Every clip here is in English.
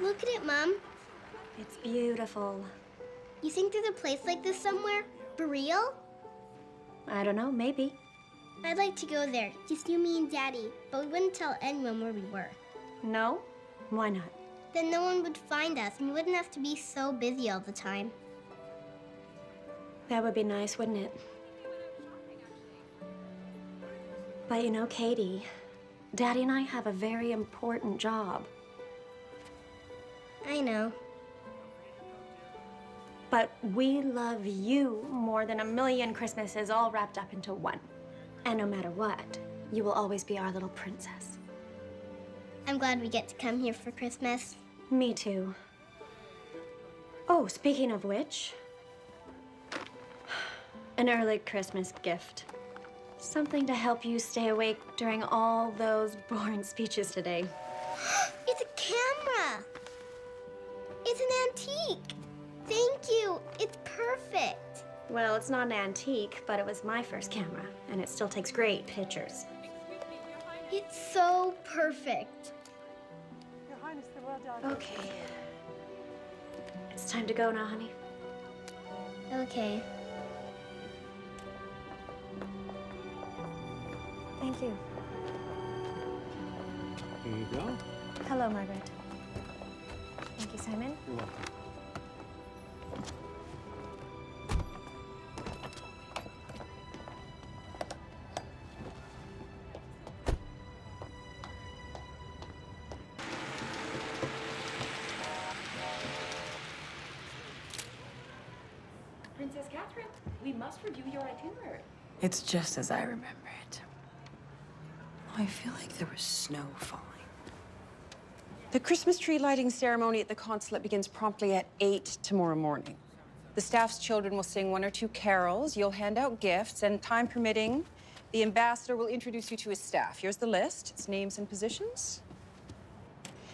Look at it, Mom. It's beautiful. You think there's a place like this somewhere? For real? I don't know, maybe. I'd like to go there, just you, me, and Daddy, but we wouldn't tell anyone where we were. No? Why not? Then no one would find us, and we wouldn't have to be so busy all the time. That would be nice, wouldn't it? But you know, Katie, Daddy and I have a very important job. I know. But we love you more than a million Christmases all wrapped up into one. And no matter what, you will always be our little princess. I'm glad we get to come here for Christmas. Me too. Oh, speaking of which, an early Christmas gift. Something to help you stay awake during all those boring speeches today. It's a camera. It's an antique. Thank you. It's perfect. Well, it's not an antique, but it was my first camera, and it still takes great pictures. It's so perfect. Your Highness, the royal dog. Okay. It's time to go now, honey. Okay. Thank you. Here you go. Hello, Margaret. Thank you, Simon. You're welcome. Princess Catherine, we must review your itinerary. It's just as I remember it. I feel like there was snow falling. The Christmas tree lighting ceremony at the consulate begins promptly at 8 tomorrow morning. The staff's children will sing 1 or 2 carols, you'll hand out gifts, and time permitting, the ambassador will introduce you to his staff. Here's the list, its names and positions.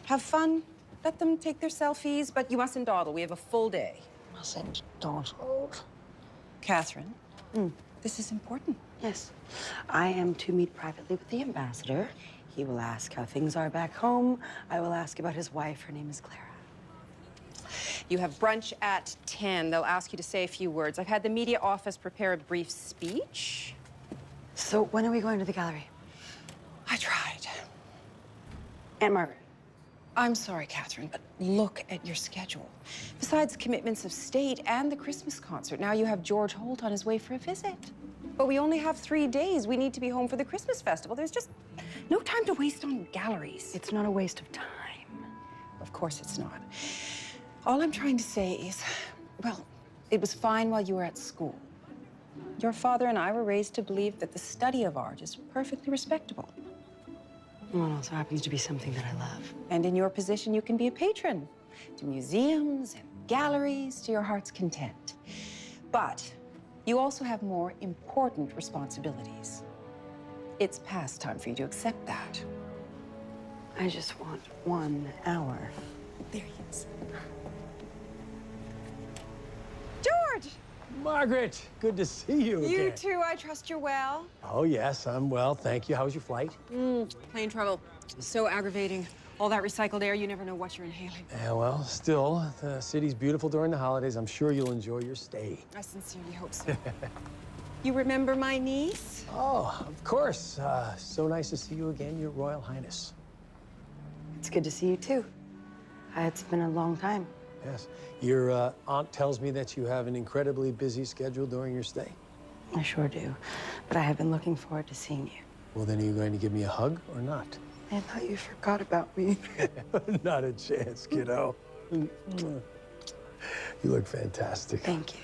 Have fun, let them take their selfies, but you mustn't dawdle. We have a full day. Mustn't dawdle. Catherine, this is important. Yes. I am to meet privately with the ambassador. He will ask how things are back home. I will ask about his wife. Her name is Clara. You have brunch at 10. They'll ask you to say a few words. I've had the media office prepare a brief speech. So when are we going to the gallery? I tried. Aunt Margaret. I'm sorry, Catherine, but look at your schedule. Besides commitments of state and the Christmas concert, now you have George Holt on his way for a visit. But we only have 3 days. We need to be home for the Christmas festival. There's just no time to waste on galleries. It's not a waste of time. Of course it's not. All I'm trying to say is, well, it was fine while you were at school. Your father and I were raised to believe that the study of art is perfectly respectable. Well, it also happens to be something that I love. And in your position, you can be a patron to museums and galleries to your heart's content. But you also have more important responsibilities. It's past time for you to accept that. I just want 1 hour. There he is. George! Margaret, good to see you again. You too, I trust you're well. Oh, yes, I'm well, thank you. How was your flight? Plane trouble. So aggravating. All that recycled air, you never know what you're inhaling. Yeah, well, still, the city's beautiful during the holidays. I'm sure you'll enjoy your stay. I sincerely hope so. You remember my niece? Oh, of course. So nice to see you again, Your Royal Highness. It's good to see you, too. It's been a long time. Yes. Your aunt tells me that you have an incredibly busy schedule during your stay. I sure do. But I have been looking forward to seeing you. Well, then are you going to give me a hug or not? I thought you forgot about me. Not a chance, kiddo. You look fantastic. Thank you.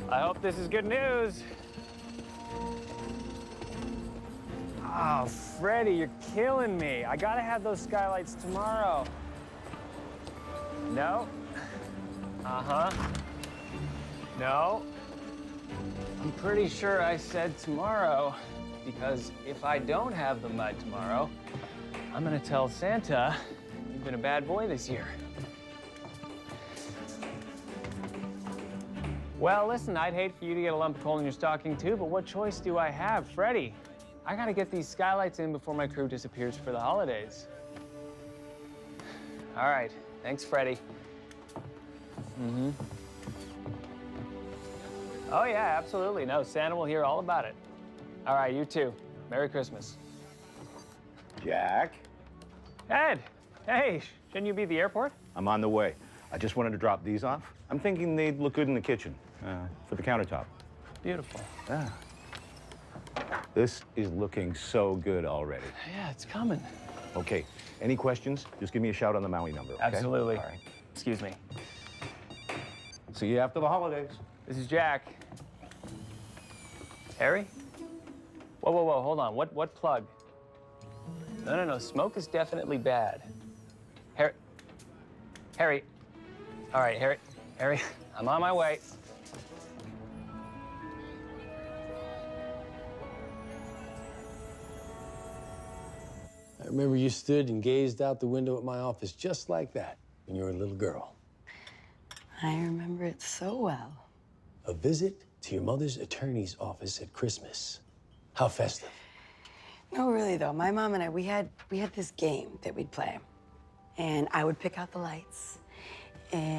I hope this is good news. Oh, Freddie, you're killing me. I gotta have those skylights tomorrow. No. Uh-huh. No. I'm pretty sure I said tomorrow, because if I don't have them by tomorrow, I'm gonna tell Santa you've been a bad boy this year. Well, listen, I'd hate for you to get a lump of coal in your stocking too, but what choice do I have? Freddie, I gotta get these skylights in before my crew disappears for the holidays. All right, thanks, Freddie. Mm-hmm. Oh yeah, absolutely. No, Santa will hear all about it. All right, you too. Merry Christmas. Jack? Ed, hey, shouldn't you be at the airport? I'm on the way. I just wanted to drop these off. I'm thinking they'd look good in the kitchen, for the countertop. Beautiful. Yeah. This is looking so good already. Yeah, it's coming. Okay, any questions? Just give me a shout on the Maui number, okay? Absolutely. All right. Excuse me. See you after the holidays. This is Jack. Harry? Whoa, whoa, whoa, hold on. What plug? No. Smoke is definitely bad. Harry. All right, Harry, I'm on my way. I remember you stood and gazed out the window at my office just like that when you were a little girl. I remember it so well. A visit to your mother's attorney's office at Christmas. How festive. No, really, though. My mom and I, we had this game that we'd play. And I would pick out the lights,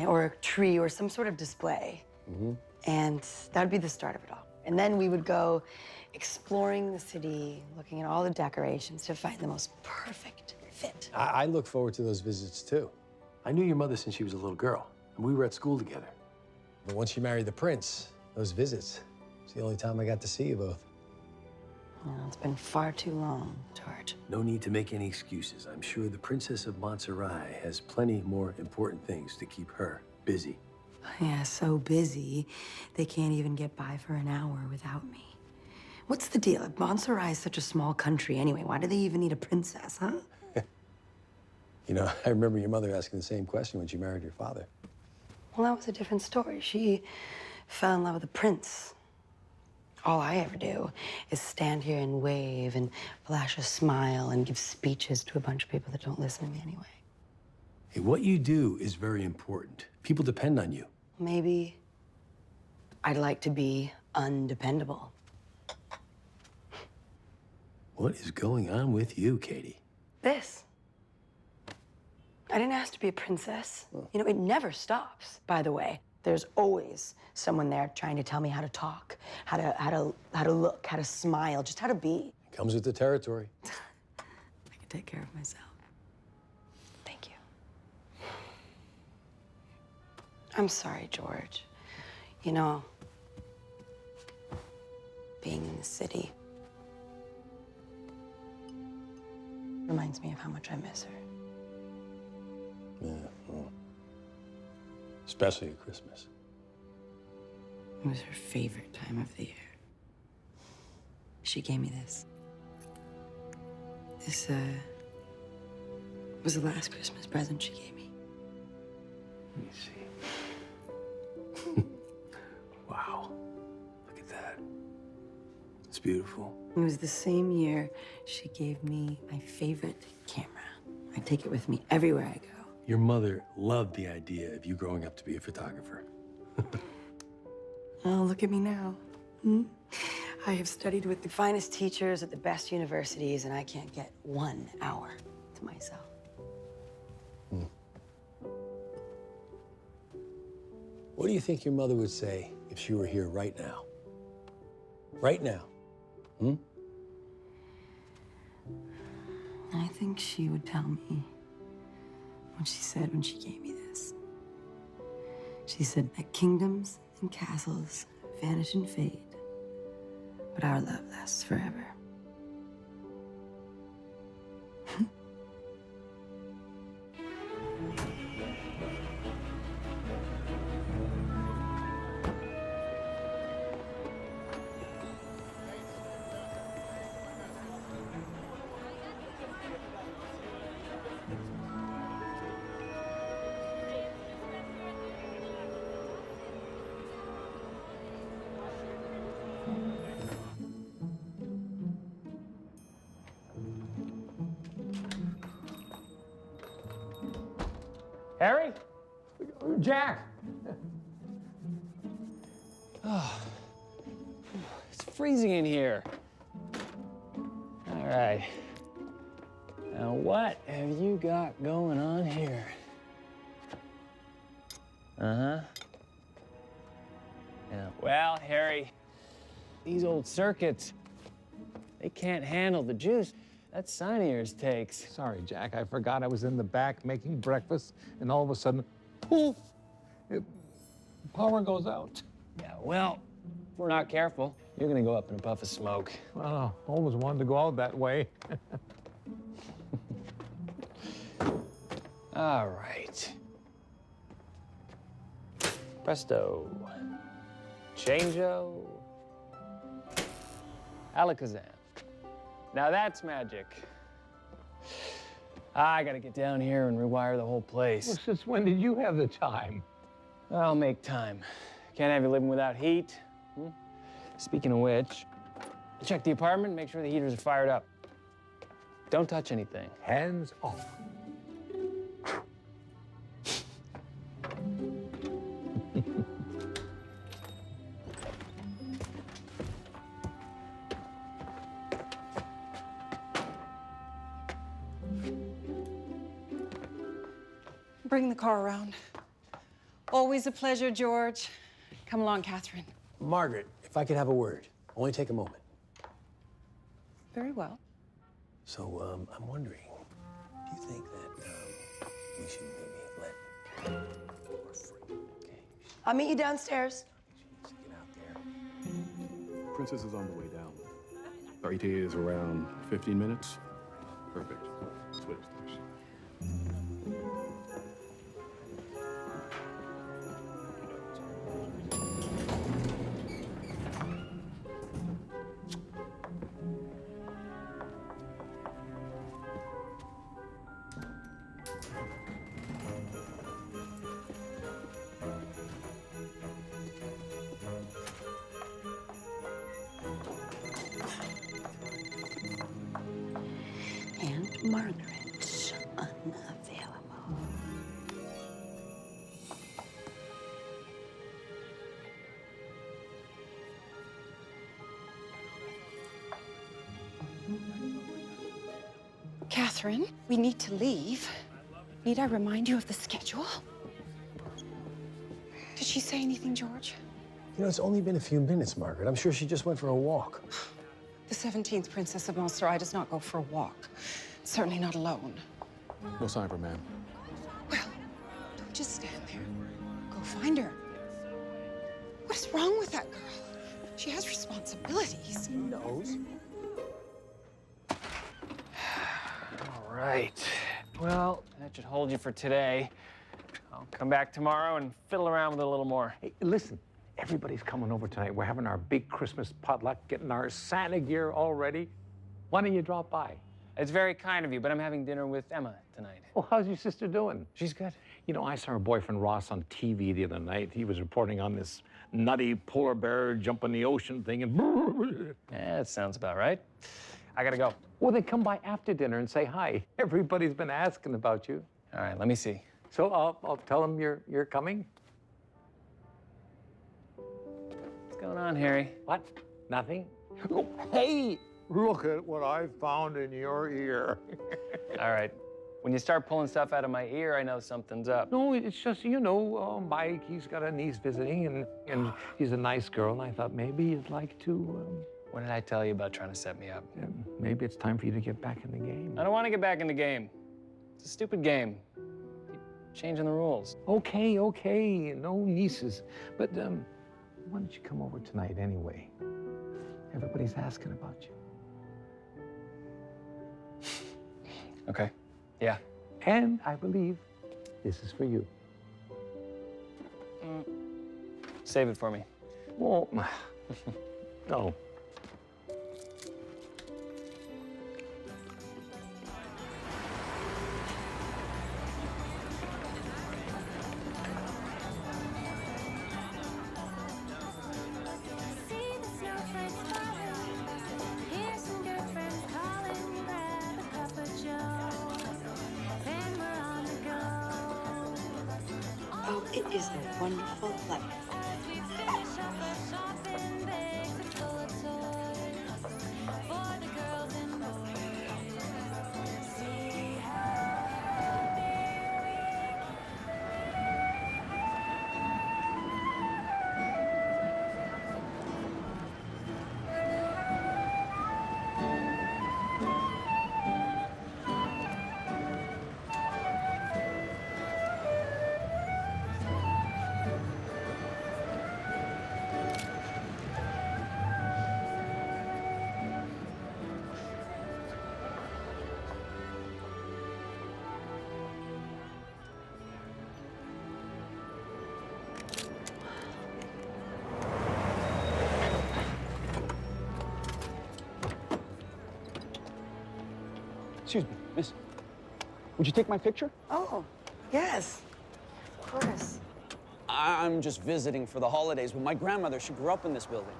or a tree, or some sort of display. Mm-hmm. And that would be the start of it all. And then we would go exploring the city, looking at all the decorations to find the most perfect fit. I look forward to those visits, too. I knew your mother since she was a little girl, and we were at school together. But once you married the prince, those visits, it's the only time I got to see you both. Well, it's been far too long, George. No need to make any excuses. I'm sure the Princess of Montserrat has plenty more important things to keep her busy. Yeah, so busy, they can't even get by for an hour without me. What's the deal? Montserrat is such a small country anyway. Why do they even need a princess, huh? You know, I remember your mother asking the same question when she married your father. Well, that was a different story. She fell in love with a prince. All I ever do is stand here and wave and flash a smile and give speeches to a bunch of people that don't listen to me anyway. Hey, what you do is very important. People depend on you. Maybe I'd like to be undependable. What is going on with you, Katie? This. I didn't ask to be a princess. You know, it never stops, by the way. There's always someone there trying to tell me how to talk, how to look, how to smile, just how to be. It comes with the territory. I can take care of myself. Thank you. I'm sorry, George. You know, being in the city reminds me of how much I miss her. Yeah, well, especially at Christmas. It was her favorite time of the year. She gave me this. This, was the last Christmas present she gave me. Let me see. Wow. Look at that. It's beautiful. It was the same year she gave me my favorite camera. I take it with me everywhere I go. Your mother loved the idea of you growing up to be a photographer. Oh, look at me now. Hmm? I have studied with the finest teachers at the best universities, and I can't get 1 hour to myself. Hmm. What do you think your mother would say if she were here right now? Right now. Hmm? think she would tell me what she said when she gave me this. She said that kingdoms and castles vanish and fade, but our love lasts forever. Harry? Jack? Oh, it's freezing in here. All right. Now, what have you got going on here? Uh-huh. Yeah. Well, Harry, these old circuits, they can't handle the juice that son of yours takes. Sorry, Jack, I forgot I was in the back making breakfast, and all of a sudden, poof, power goes out. Yeah, well, if we're not careful, you're gonna go up in a puff of smoke. Oh, always wanted to go out that way. All right. Presto. Changeo. Alakazam. Now that's magic. I gotta get down here and rewire the whole place. Well, since when did you have the time? I'll make time. Can't have you living without heat. Speaking of which, check the apartment, make sure the heaters are fired up. Don't touch anything. Hands off. Bring the car around. Always a pleasure, George. Come along, Catherine. Margaret, if I could have a word. Only take a moment. Very well. So, I'm wondering, do you think that we should maybe let her free? Okay. I'll meet you downstairs. Get out there. Princess is on the way down. Our ETA is around 15 minutes. Perfect. Let's wait upstairs. And Margaret, unavailable. Catherine, we need to leave. Need I remind you of the schedule? Did she say anything, George? You know, it's only been a few minutes, Margaret. I'm sure she just went for a walk. The 17th Princess of Montserrat does not go for a walk. Certainly not alone. No sign of her, ma'am. Well, don't just stand there. Go find her. What is wrong with that girl? She has responsibilities. He knows. All right. Well, that should hold you for today. I'll come back tomorrow and fiddle around with it a little more. Hey, listen, everybody's coming over tonight. We're having our big Christmas potluck, getting our Santa gear all ready. Why don't you drop by? It's very kind of you, but I'm having dinner with Emma tonight. Well, how's your sister doing? She's good. You know, I saw her boyfriend Ross on TV the other night. He was reporting on this nutty polar bear jump in the ocean thing and... Yeah, that sounds about right. I gotta go. Well, then come by after dinner and say hi. Everybody's been asking about you. All right, let me see. So I'll tell them you're coming. What's going on, Harry? What? Nothing? Oh, hey, look at what I found in your ear. All right. When you start pulling stuff out of my ear, I know something's up. No, it's just, you know, Mike, he's got a niece visiting, and she's a nice girl, and I thought maybe you'd like to What did I tell you about trying to set me up? Yeah, maybe it's time for you to get back in the game. I don't want to get back in the game. It's a stupid game. Keep changing the rules. Okay, okay, no nieces. But why don't you come over tonight anyway? Everybody's asking about you. Okay, yeah. And I believe this is for you. Save it for me. Well, no. Oh, it is a wonderful life. Excuse me, miss. Would you take my picture? Oh, yes, of course. I'm just visiting for the holidays with my grandmother. She grew up in this building.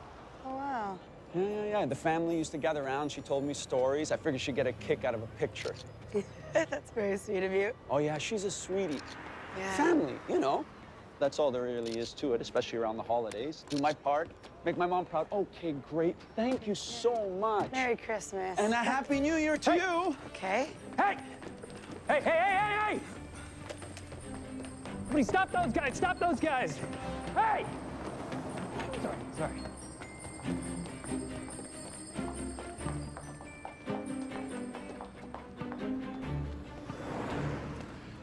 Oh, wow. Yeah. The family used to gather around. She told me stories. I figured she'd get a kick out of a picture. That's very sweet of you. Oh, yeah, she's a sweetie. Yeah. Family, you know. That's all there really is to it, especially around the holidays. Do my part, make my mom proud. Okay, great. Thank you so much. Merry Christmas. And a Happy New Year to you. Okay. Hey! Hey! Somebody stop those guys! Stop those guys! Hey! Sorry.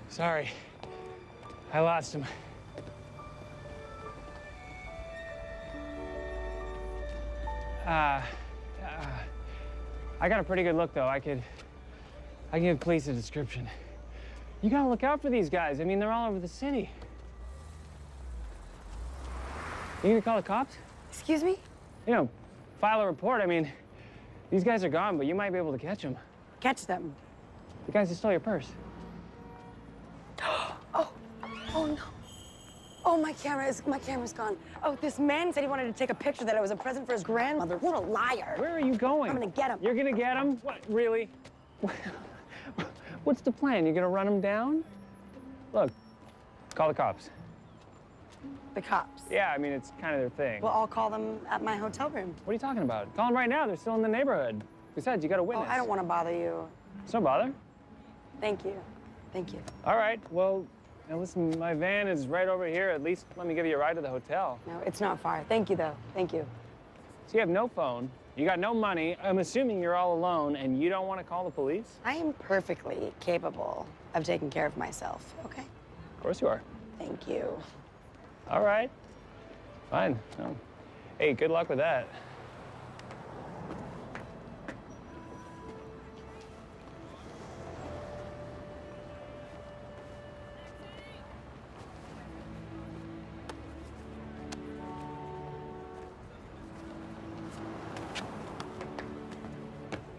Sorry. I lost him. I got a pretty good look, though. I can give police a description. You gotta look out for these guys. I mean, they're all over the city. You gonna call the cops? Excuse me? You know, file a report. I mean, these guys are gone, but you might be able to catch them. Catch them. The guys that stole your purse. Oh no. Oh, my camera's gone. Oh, this man said he wanted to take a picture that it was a present for his grandmother. What a liar. Where are you going? I'm gonna get him. You're gonna get him? What, really? What's the plan? You gonna run him down? Look, call the cops. The cops? Yeah, I mean, it's kind of their thing. Well, I'll call them at my hotel room. What are you talking about? Call them right now. They're still in the neighborhood. Besides, you got a witness. Oh, I don't want to bother you. It's no bother. Thank you. Thank you. All right, well, now listen, my van is right over here. At least let me give you a ride to the hotel. No, it's not far. Thank you, though. Thank you. So you have no phone, you got no money. I'm assuming you're all alone, and you don't want to call the police? I am perfectly capable of taking care of myself, okay? Of course you are. Thank you. All right. Fine. No. Hey, good luck with that.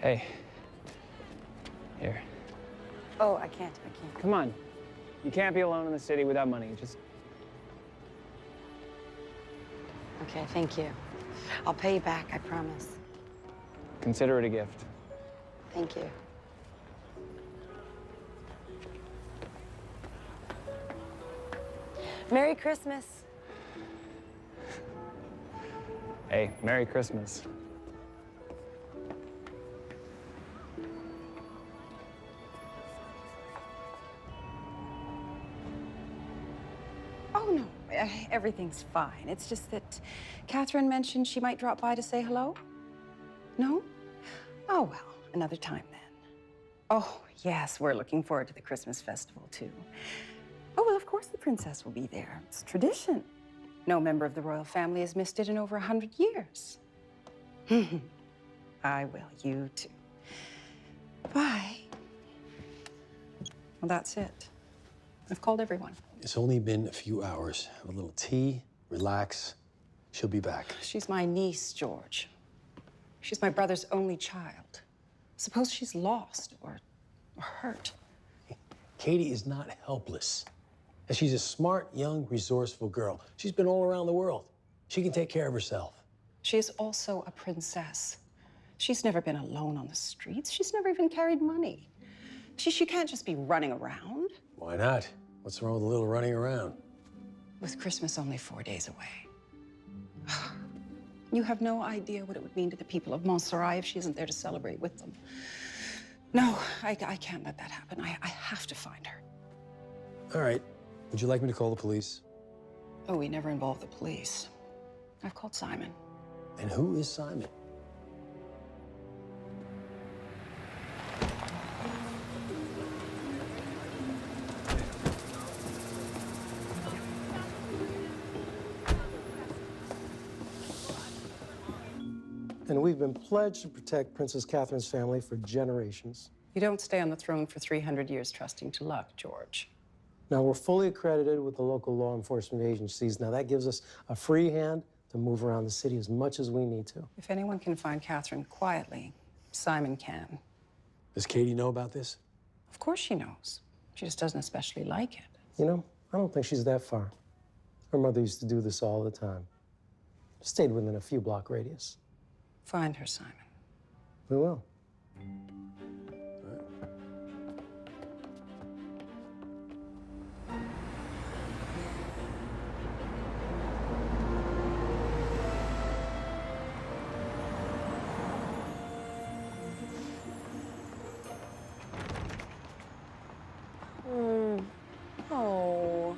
Hey. Here. Oh, I can't. Come on. You can't be alone in the city without money. Just... Okay, thank you. I'll pay you back, I promise. consider it a gift. Thank you. Merry Christmas. Hey, Merry Christmas. Oh, no, everything's fine. It's just that Catherine mentioned she might drop by to say hello. No? Oh, well, another time then. Oh, yes, we're looking forward to the Christmas festival, too. Oh, well, of course the princess will be there. It's tradition. No member of the royal family has missed it in over 100 years. I will, you too. Bye. Well, that's it. I've called everyone. It's only been a few hours. Have a little tea, relax. She'll be back. She's my niece, George. She's my brother's only child. Suppose she's lost or hurt. Katie is not helpless. And she's a smart, young, resourceful girl. She's been all around the world. She can take care of herself. She is also a princess. She's never been alone on the streets. She's never even carried money. She can't just be running around. Why not? What's wrong with a little running around? With Christmas only 4 days away. You have no idea what it would mean to the people of Montserrat if she isn't there to celebrate with them. No, I can't let that happen. I have to find her. All right. Would you like me to call the police? Oh, we never involve the police. I've called Simon. And who is Simon? And we've been pledged to protect Princess Catherine's family for generations. You don't stay on the throne for 300 years trusting to luck, George. Now, we're fully accredited with the local law enforcement agencies. Now, that gives us a free hand to move around the city as much as we need to. If anyone can find Catherine quietly, Simon can. Does Katie know about this? Of course she knows. She just doesn't especially like it. You know, I don't think she's that far. Her mother used to do this all the time. Stayed within a few block radius. Find her, Simon. We will. Oh.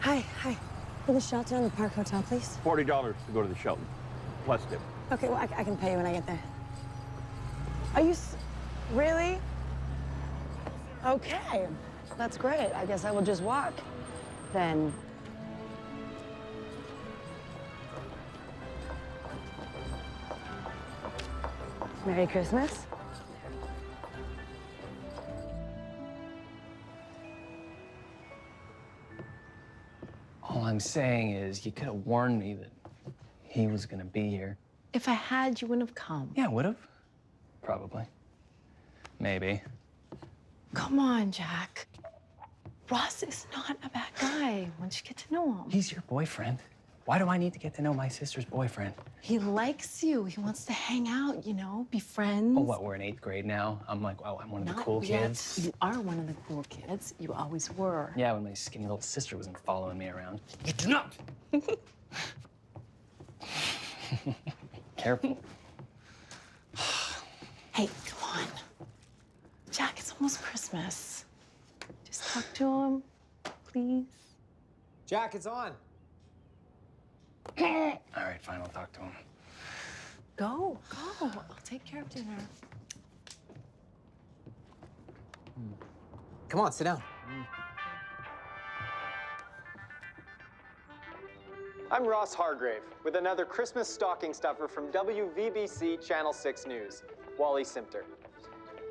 Hi. For the shelter in the Park Hotel, please. $40 to go to the shelter, plus tip. Okay, well, I can pay you when I get there. Are you really? Okay, that's great. I guess I will just walk then. Merry Christmas. All I'm saying is you could have warned me that he was gonna be here. If I had, you wouldn't have come. Yeah, would have. Probably. Maybe. Come on, Jack. Ross is not a bad guy once you get to know him. He's your boyfriend. Why do I need to get to know my sister's boyfriend? He likes you. He wants to hang out, you know, be friends. Oh, what, we're in 8th grade now? I'm like, oh, I'm one of the Not cool yet. kids. You are one of the cool kids. You always were. Yeah, when my skinny little sister wasn't following me around. You do not! Careful. Hey, come on. Jack, it's almost Christmas. Just talk to him, please. Jack, it's on. All right, fine, I'll talk to him. Go. I'll take care of dinner. Come on, sit down. I'm Ross Hargrave with another Christmas stocking stuffer from WVBC Channel 6 News, Wally Simpter.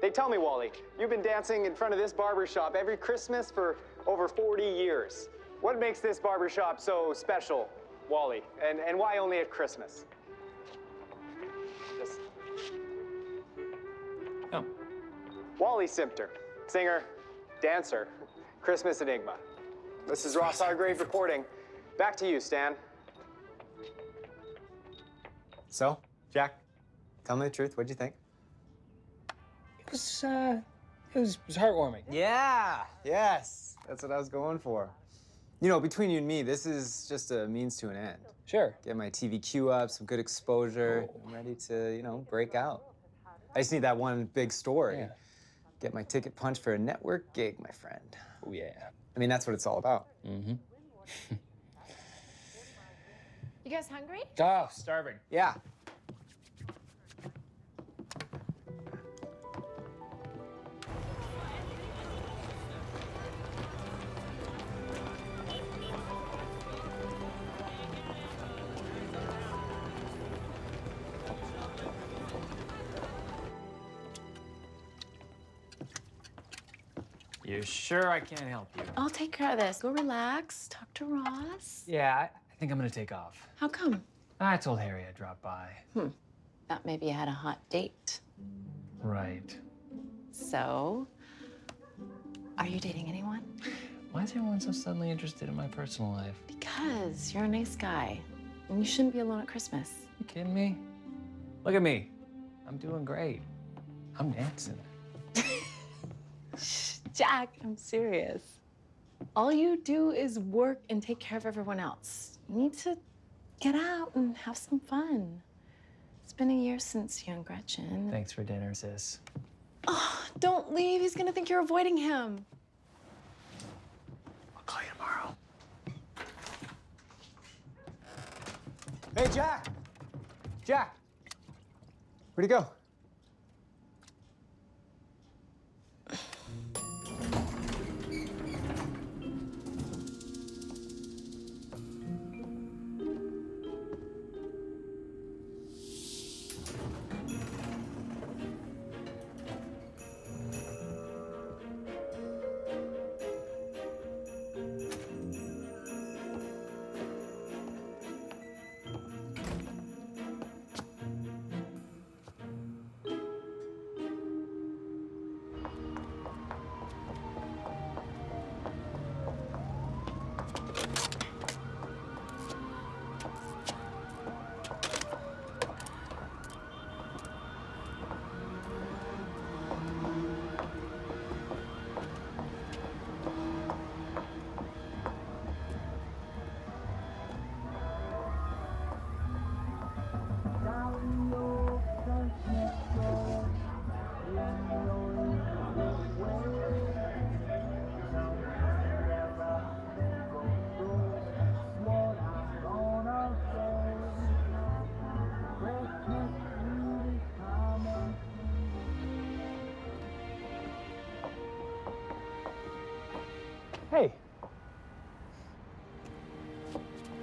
They tell me, Wally, you've been dancing in front of this barbershop every Christmas for over 40 years. What makes this barbershop so special, Wally, and why only at Christmas? Just... Oh. Wally Simpter, singer, dancer, Christmas enigma. This is Ross Hargrave reporting. Back to you, Stan. So, Jack, tell me the truth. What'd you think? It was heartwarming. Yeah, yes. That's what I was going for. You know, between you and me, this is just a means to an end. Sure. Get my TV queue up, some good exposure. I'm ready to, break out. I just need that one big story. Yeah. Get my ticket punched for a network gig, my friend. Oh, yeah. I mean, that's what it's all about. Mm-hmm. You guys hungry? Oh, starving. Yeah. You sure I can't help you? I'll take care of this. Go relax. Talk to Ross. Yeah, I think I'm gonna take off. How come? I told Harry I'd drop by. Thought maybe you had a hot date. Right. So, are you dating anyone? Why is everyone so suddenly interested in my personal life? Because you're a nice guy, and you shouldn't be alone at Christmas. You kidding me? Look at me. I'm doing great. I'm dancing. Jack, I'm serious. All you do is work and take care of everyone else. You need to get out and have some fun. It's been a year since you and Gretchen. Thanks for dinner, sis. Oh, don't leave. He's gonna think you're avoiding him. I'll call you tomorrow. Hey, Jack! Jack! Where'd he go? Hey.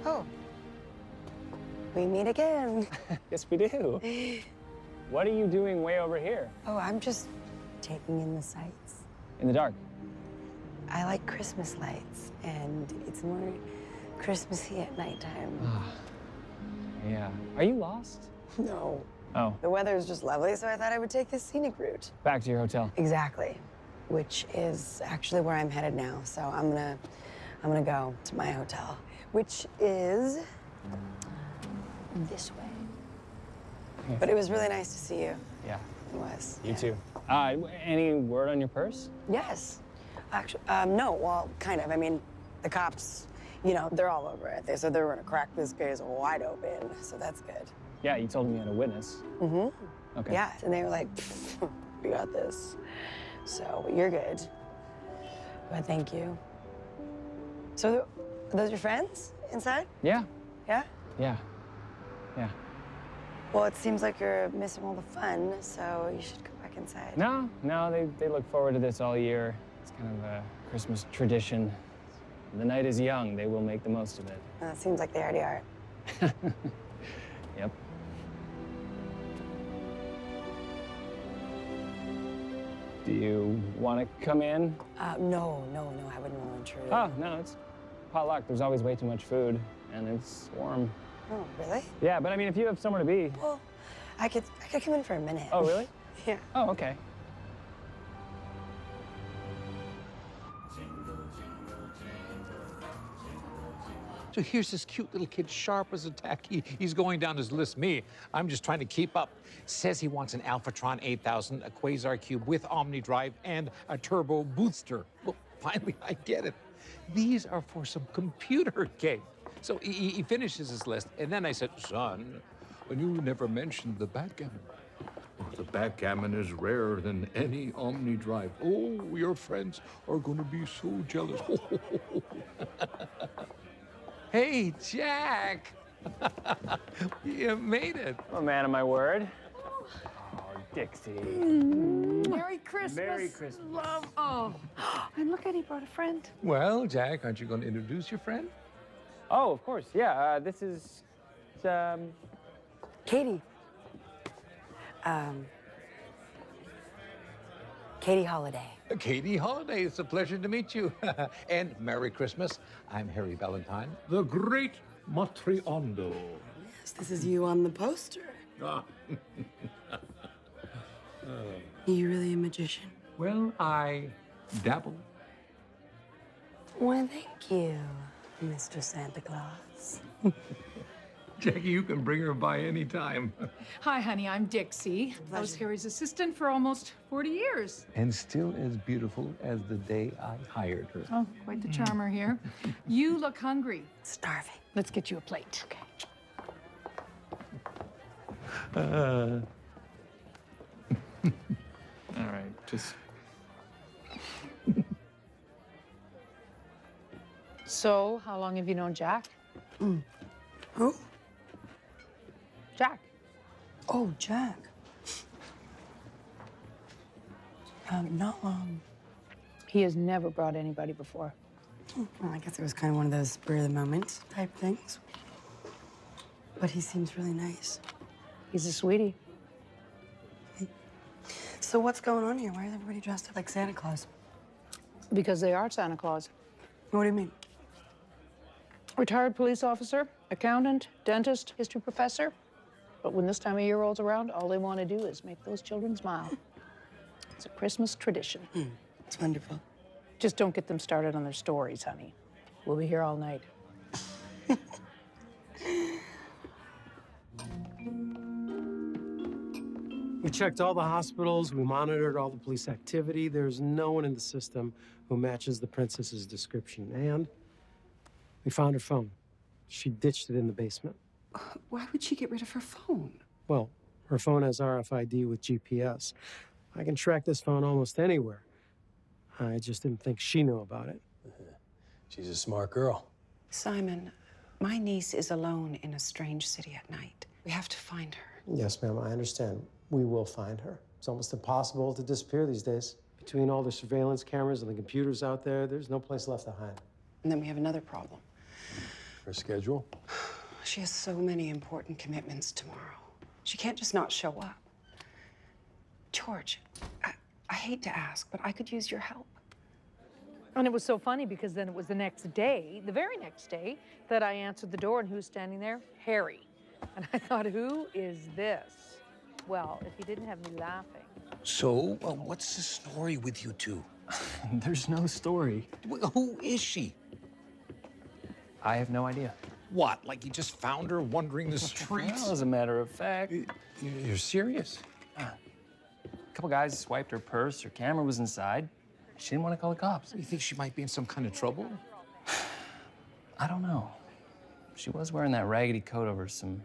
Oh. We meet again. Yes, we do. What are you doing way over here? Oh, I'm just taking in the sights. In the dark? I like Christmas lights, and it's more Christmassy at nighttime. Yeah. Are you lost? No. Oh. The weather is just lovely, so I thought I would take this scenic route. Back to your hotel. Exactly. Which is actually where I'm headed now. So I'm gonna go to my hotel, which is this way. Yeah. But it was really nice to see you. Yeah. It was. You too. Any word on your purse? Yes. Actually, no, well, kind of. I mean, the cops, you know, they're all over it. They said they were gonna crack this case wide open, so that's good. Yeah, you told me you had a witness. Mm-hmm. Okay. Yeah, and they were like, we got this. So you're good. But thank you. So are those your friends inside? Yeah. Yeah? Yeah. Yeah. Well, it seems like you're missing all the fun, so you should go back inside. No, they look forward to this all year. It's kind of a Christmas tradition. The night is young. They will make the most of it. It seems like they already are. Yep. Do you want to come in? No, I wouldn't want to intrude. Oh, no, it's potluck. There's always way too much food, and it's warm. Oh, really? Yeah, but I mean, if you have somewhere to be. Well, I could come in for a minute. Oh, really? Yeah. Oh, okay. So here's this cute little kid, sharp as a tack. He's going down his list. Me, I'm just trying to keep up. Says he wants an Alphatron 8000, a Quasar Cube with Omni Drive, and a turbo booster. Well, finally, I get it. These are for some computer game. So he finishes his list, and then I said, son, you never mentioned the backgammon. The backgammon is rarer than any Omni Drive. Oh, your friends are going to be so jealous. Hey, Jack! You made it. I'm a man of my word. Oh, Dixie. Merry Christmas. Merry Christmas. Love. Oh. And look at, he brought a friend. Well, Jack, aren't you going to introduce your friend? Oh, of course. Yeah, this is, Katie. Katie Holiday. Katie Holiday, it's a pleasure to meet you. And Merry Christmas. I'm Harry Valentine, the great Matriondo. Yes, this is you on the poster. Ah. Are you really a magician? Well, I dabble. Why, thank you, Mr. Santa Claus. Jackie, you can bring her by any time. Hi, honey, I'm Dixie. I was Harry's assistant for almost 40 years. And still as beautiful as the day I hired her. Oh, quite the charmer here. You look hungry. Starving. Let's get you a plate. Okay. All right, just... So, how long have you known Jack? Who? Jack. Oh, Jack. Not long. He has never brought anybody before. Well, I guess it was kind of one of those spur of the moment type things. But he seems really nice. He's a sweetie. So what's going on here? Why is everybody dressed up like Santa Claus? Because they are Santa Claus. What do you mean? Retired police officer, accountant, dentist, history professor. But when this time of year rolls around, all they want to do is make those children smile. It's a Christmas tradition. It's wonderful. Just don't get them started on their stories, honey. We'll be here all night. We checked all the hospitals, we monitored all the police activity. There's no one in the system who matches the princess's description. And we found her phone. She ditched it in the basement. Why would she get rid of her phone? Well, her phone has RFID with GPS. I can track this phone almost anywhere. I just didn't think she knew about it. She's a smart girl. Simon, my niece is alone in a strange city at night. We have to find her. Yes, ma'am, I understand. We will find her. It's almost impossible to disappear these days. Between all the surveillance cameras and the computers out there, there's no place left to hide. And then we have another problem. Her schedule? She has so many important commitments tomorrow. She can't just not show up. George, I hate to ask, but I could use your help. And it was so funny because then it was the next day, the very next day, that I answered the door and who was standing there? Harry. And I thought, who is this? Well, if he didn't have me laughing. So, what's the story with you two? There's no story. Who is she? I have no idea. What, like you just found her wandering the streets? Well, as a matter of fact. You're serious? A couple guys swiped her purse, her camera was inside. She didn't want to call the cops. You think she might be in some kind of trouble? I don't know. She was wearing that raggedy coat over some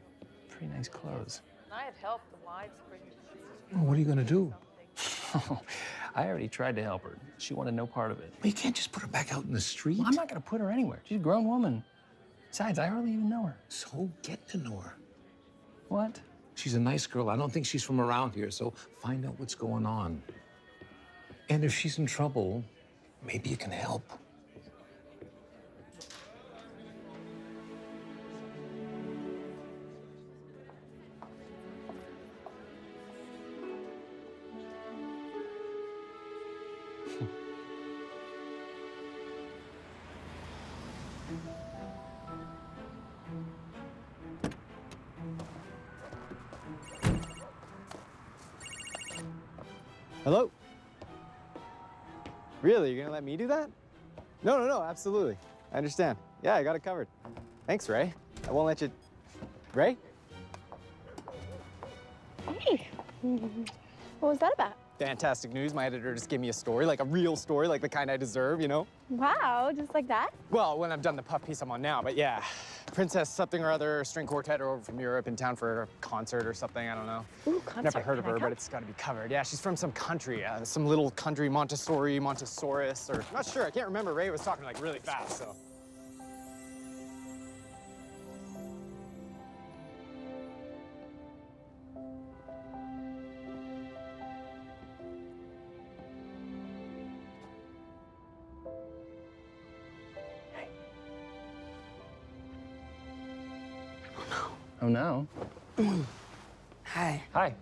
pretty nice clothes. I have helped the wives bring. Well, what are you going to do? I already tried to help her. She wanted no part of it. Well, you can't just put her back out in the street. Well, I'm not going to put her anywhere. She's a grown woman. Besides, I hardly even know her. So get to know her. What? She's a nice girl. I don't think she's from around here, so find out what's going on. And if she's in trouble, maybe you can help. Hello? Really? You're gonna let me do that? No, absolutely. I understand. Yeah, I got it covered. Thanks, Ray. I won't let you... Ray? Hey, what was that about? fantastic news. My editor just gave me a story, like a real story, like the kind I deserve, you know? Wow, just like that? Well, when I'm done the puff piece I'm on now, but yeah. Princess something or other, string quartet or over from Europe, in town for a concert or something, I don't know. Ooh, concert. Never heard of her, but it's gotta be covered. Yeah, she's from some country, some little country, Montessori, Montessorius, or, I'm not sure, I can't remember. Ray was talking like really fast, so. Oh, no. Hi. Hi.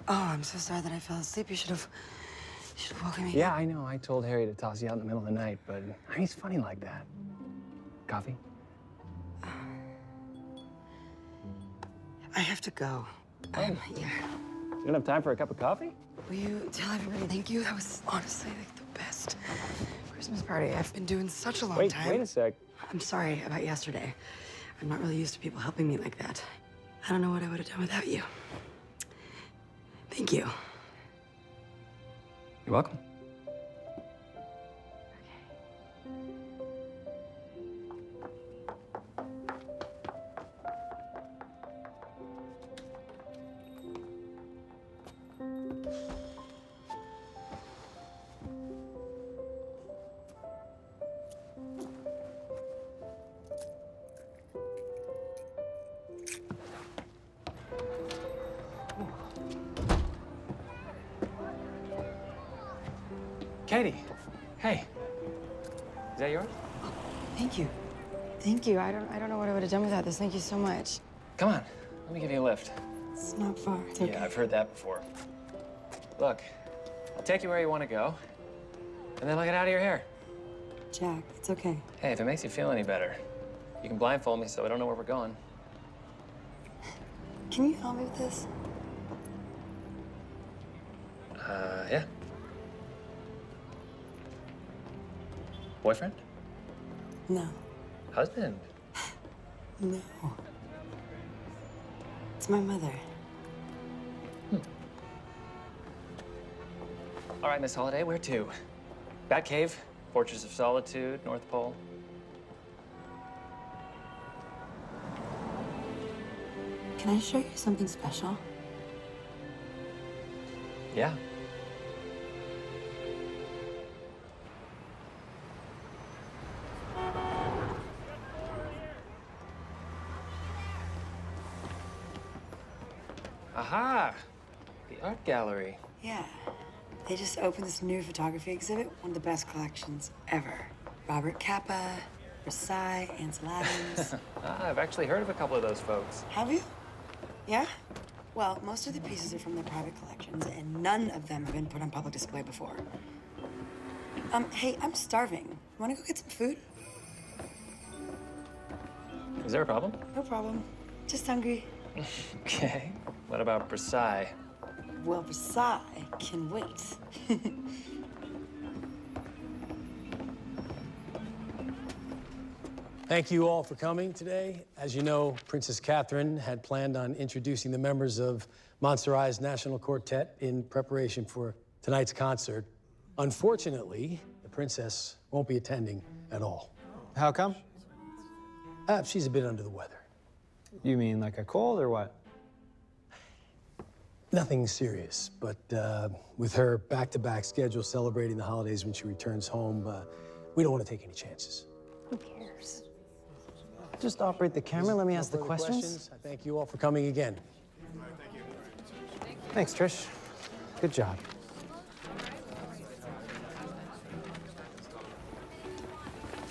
Oh, I'm so sorry that I fell asleep. You should have woken me Yeah, up. I know. I told Harry to toss you out in the middle of the night, but he's funny like that. Coffee? I have to go. Yeah. You don't have time for a cup of coffee? Will you tell everybody thank you? That was honestly like the best Christmas party I've been doing such a long time. Wait a sec. I'm sorry about yesterday. I'm not really used to people helping me like that. I don't know what I would have done without you. Thank you. You're welcome. Katie, hey. Is that yours? Thank you. Thank you. I don't know what I would have done without this. Thank you so much. Come on, let me give you a lift. It's not far. It's okay. Yeah, I've heard that before. Look, I'll take you where you want to go, and then I'll get out of your hair. Jack, it's okay. Hey, if it makes you feel any better, you can blindfold me so I don't know where we're going. Can you help me with this? Yeah. Boyfriend? No. Husband? No. It's my mother. All right, Miss Holiday, where to? Batcave, Fortress of Solitude, North Pole. Can I show you something special? Yeah. Aha! The art gallery. Yeah. They just opened this new photography exhibit, one of the best collections ever. Robert Capa, Versailles, Ansel Adams. I've actually heard of a couple of those folks. Have you? Yeah? Well, most of the pieces are from their private collections, and none of them have been put on public display before. Hey, I'm starving. Wanna go get some food? Is there a problem? No problem. Just hungry. Okay. What about Versailles? Well, Versailles can wait. Thank you all for coming today. As you know, Princess Catherine had planned on introducing the members of Montserrat's National Quartet in preparation for tonight's concert. Unfortunately, the princess won't be attending at all. How come? She's a bit under the weather. You mean like a cold or what? Nothing serious, but with her back-to-back schedule celebrating the holidays when she returns home, we don't want to take any chances. Who cares? Just operate the camera. Let me ask the questions. I thank you all for coming again. Thanks, Trish. Good job.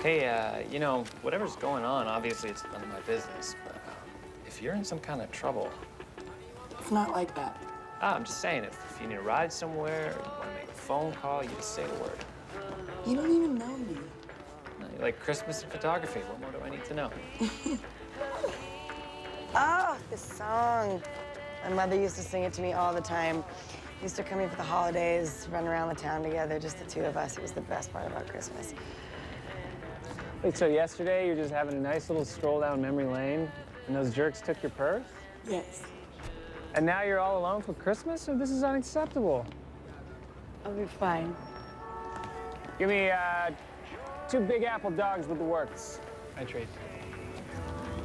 Hey, you know, whatever's going on, obviously it's none of my business, but if you're in some kind of trouble... It's not like that. I'm just saying, if you need a ride somewhere, or you want to make a phone call, you just say the word. You don't even know me. You like Christmas and photography. What more do I need to know? Oh, this song. My mother used to sing it to me all the time. We used to come in for the holidays, run around the town together, just the two of us. It was the best part about Christmas. Wait, so yesterday you're just having a nice little stroll down memory lane, and those jerks took your purse? Yes. And now you're all alone for Christmas? Or this is unacceptable. I'll be fine. Give me 2 Big Apple dogs with the works. I trade.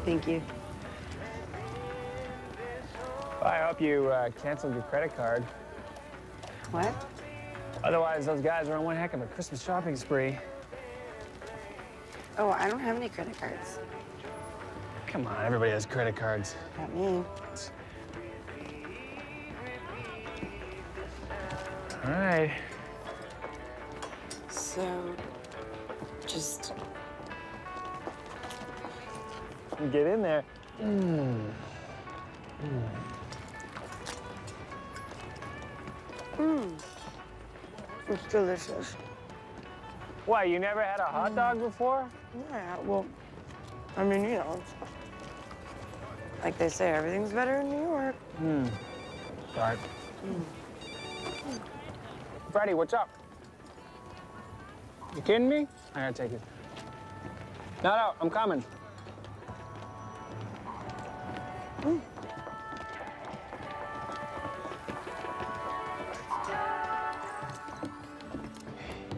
Thank you. Well, I hope you canceled your credit card. What? Otherwise, those guys are on one heck of a Christmas shopping spree. Oh, I don't have any credit cards. Come on, everybody has credit cards. Not me. All right. So, just... Get in there. It's delicious. Why, you never had a hot dog before? Yeah, well, I mean, you know, like they say, everything's better in New York. Right. Freddie, what's up? You kidding me? I gotta take it. No, I'm coming.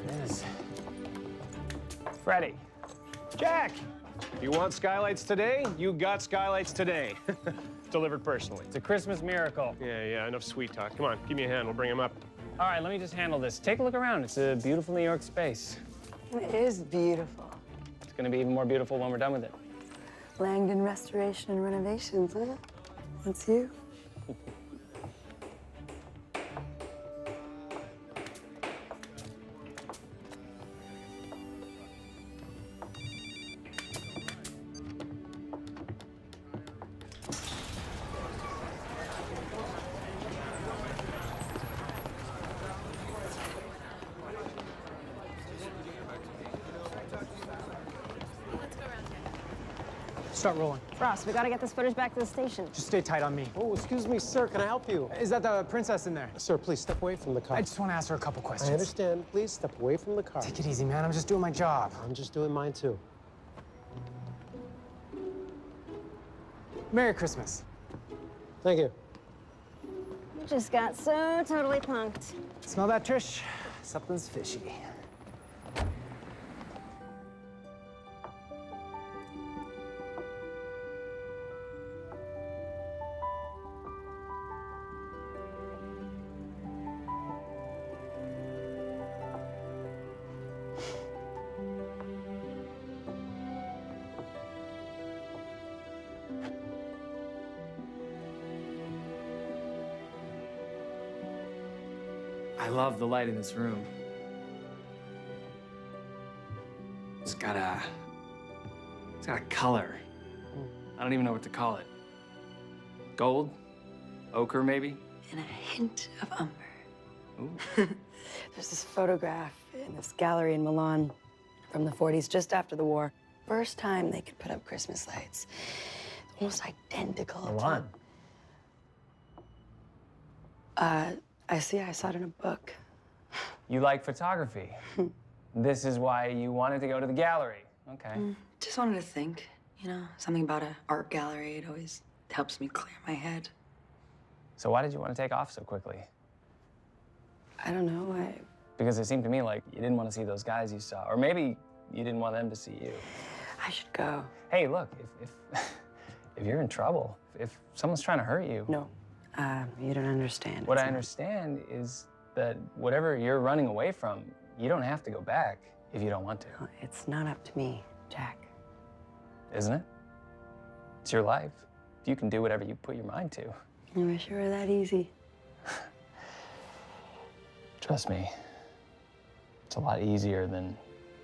Yes. Freddie. Jack! You want skylights today? You got skylights today. Delivered personally. It's a Christmas miracle. Yeah, enough sweet talk. Come on, give me a hand, we'll bring him up. All right, let me just handle this. Take a look around. It's a beautiful New York space. It is beautiful. It's gonna be even more beautiful when we're done with it. Langdon Restoration and Renovations, huh? That's you. Start rolling. Ross, we gotta get this footage back to the station. Just stay tight on me. Oh, excuse me, sir. Can I help you? Is that the princess in there? Sir, please step away from the car. I just want to ask her a couple questions. I understand. Please step away from the car. Take it easy, man. I'm just doing my job. I'm just doing mine, too. Merry Christmas. Thank you. You just got so totally punked. Smell that, Trish? Something's fishy. I love the light in this room. It's got a color. I don't even know what to call it. Gold? Ochre, maybe? And a hint of umber. Ooh. There's this photograph in this gallery in Milan from the 40s, just after the war. First time they could put up Christmas lights. Almost identical. Milan? I saw it in a book. You like photography. This is why you wanted to go to the gallery. Okay. Just wanted to think, you know, something about an art gallery. It always helps me clear my head. So why did you want to take off so quickly? I don't know, Because it seemed to me like you didn't want to see those guys you saw. Or maybe you didn't want them to see you. I should go. Hey, look, if you're in trouble, if someone's trying to hurt you... No, you don't understand. What I understand is that whatever you're running away from, you don't have to go back if you don't want to. It's not up to me, Jack. Isn't it? It's your life. You can do whatever you put your mind to. I wish it were that easy. Trust me, it's a lot easier than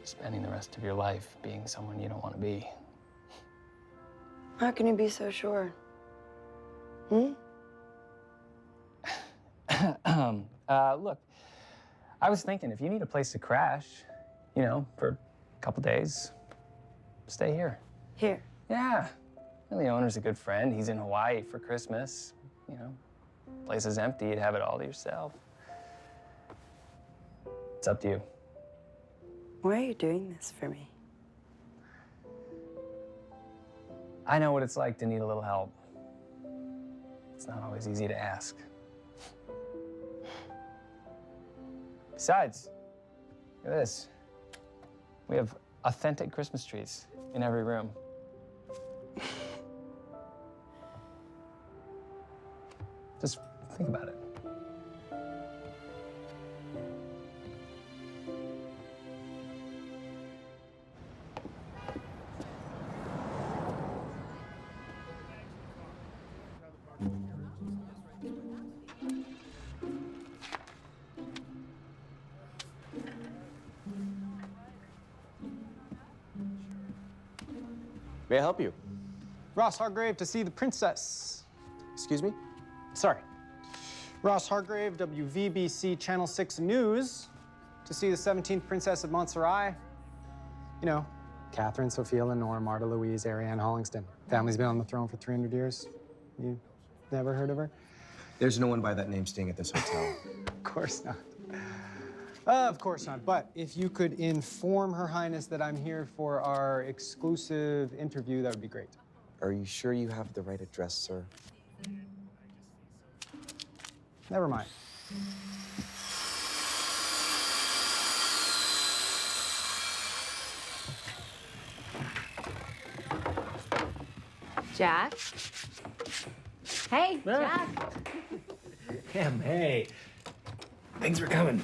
spending the rest of your life being someone you don't want to be. How can you be so sure? Look, I was thinking if you need a place to crash, you know, for a couple days, stay here. Here? Yeah. Well, the owner's a good friend. He's in Hawaii for Christmas. You know, place is empty. You'd have it all to yourself. It's up to you. Why are you doing this for me? I know what it's like to need a little help. It's not always easy to ask. Besides, look at this. We have authentic Christmas trees in every room. Just think about it. May I help you? Ross Hargrave to see the princess. Excuse me? Sorry. Ross Hargrave, WVBC Channel 6 News, to see the 17th Princess of Montserrat. You know, Catherine, Sophia, Lenore, Marta Louise, Ariane Hollingston. Family's been on the throne for 300 years. You never heard of her? There's no one by that name staying at this hotel. Of course not. Of course not. But if you could inform Her Highness that I'm here for our exclusive interview, that would be great. Are you sure you have the right address, sir? Never mind. Jack? Hey, Jack. Em, hey. Thanks for coming.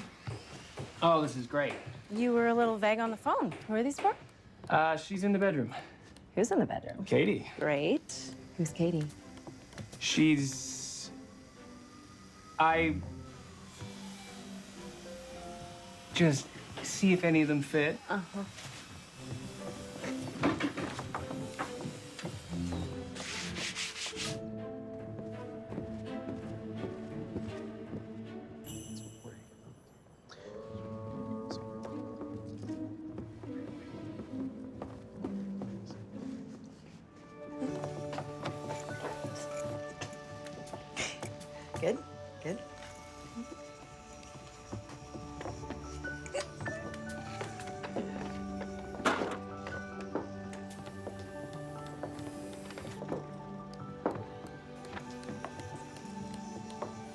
Oh, this is great. You were a little vague on the phone. Who are these for? She's in the bedroom. Who's in the bedroom? Katie. Great. Who's Katie? She's... I... Just see if any of them fit. Uh-huh. Good, good.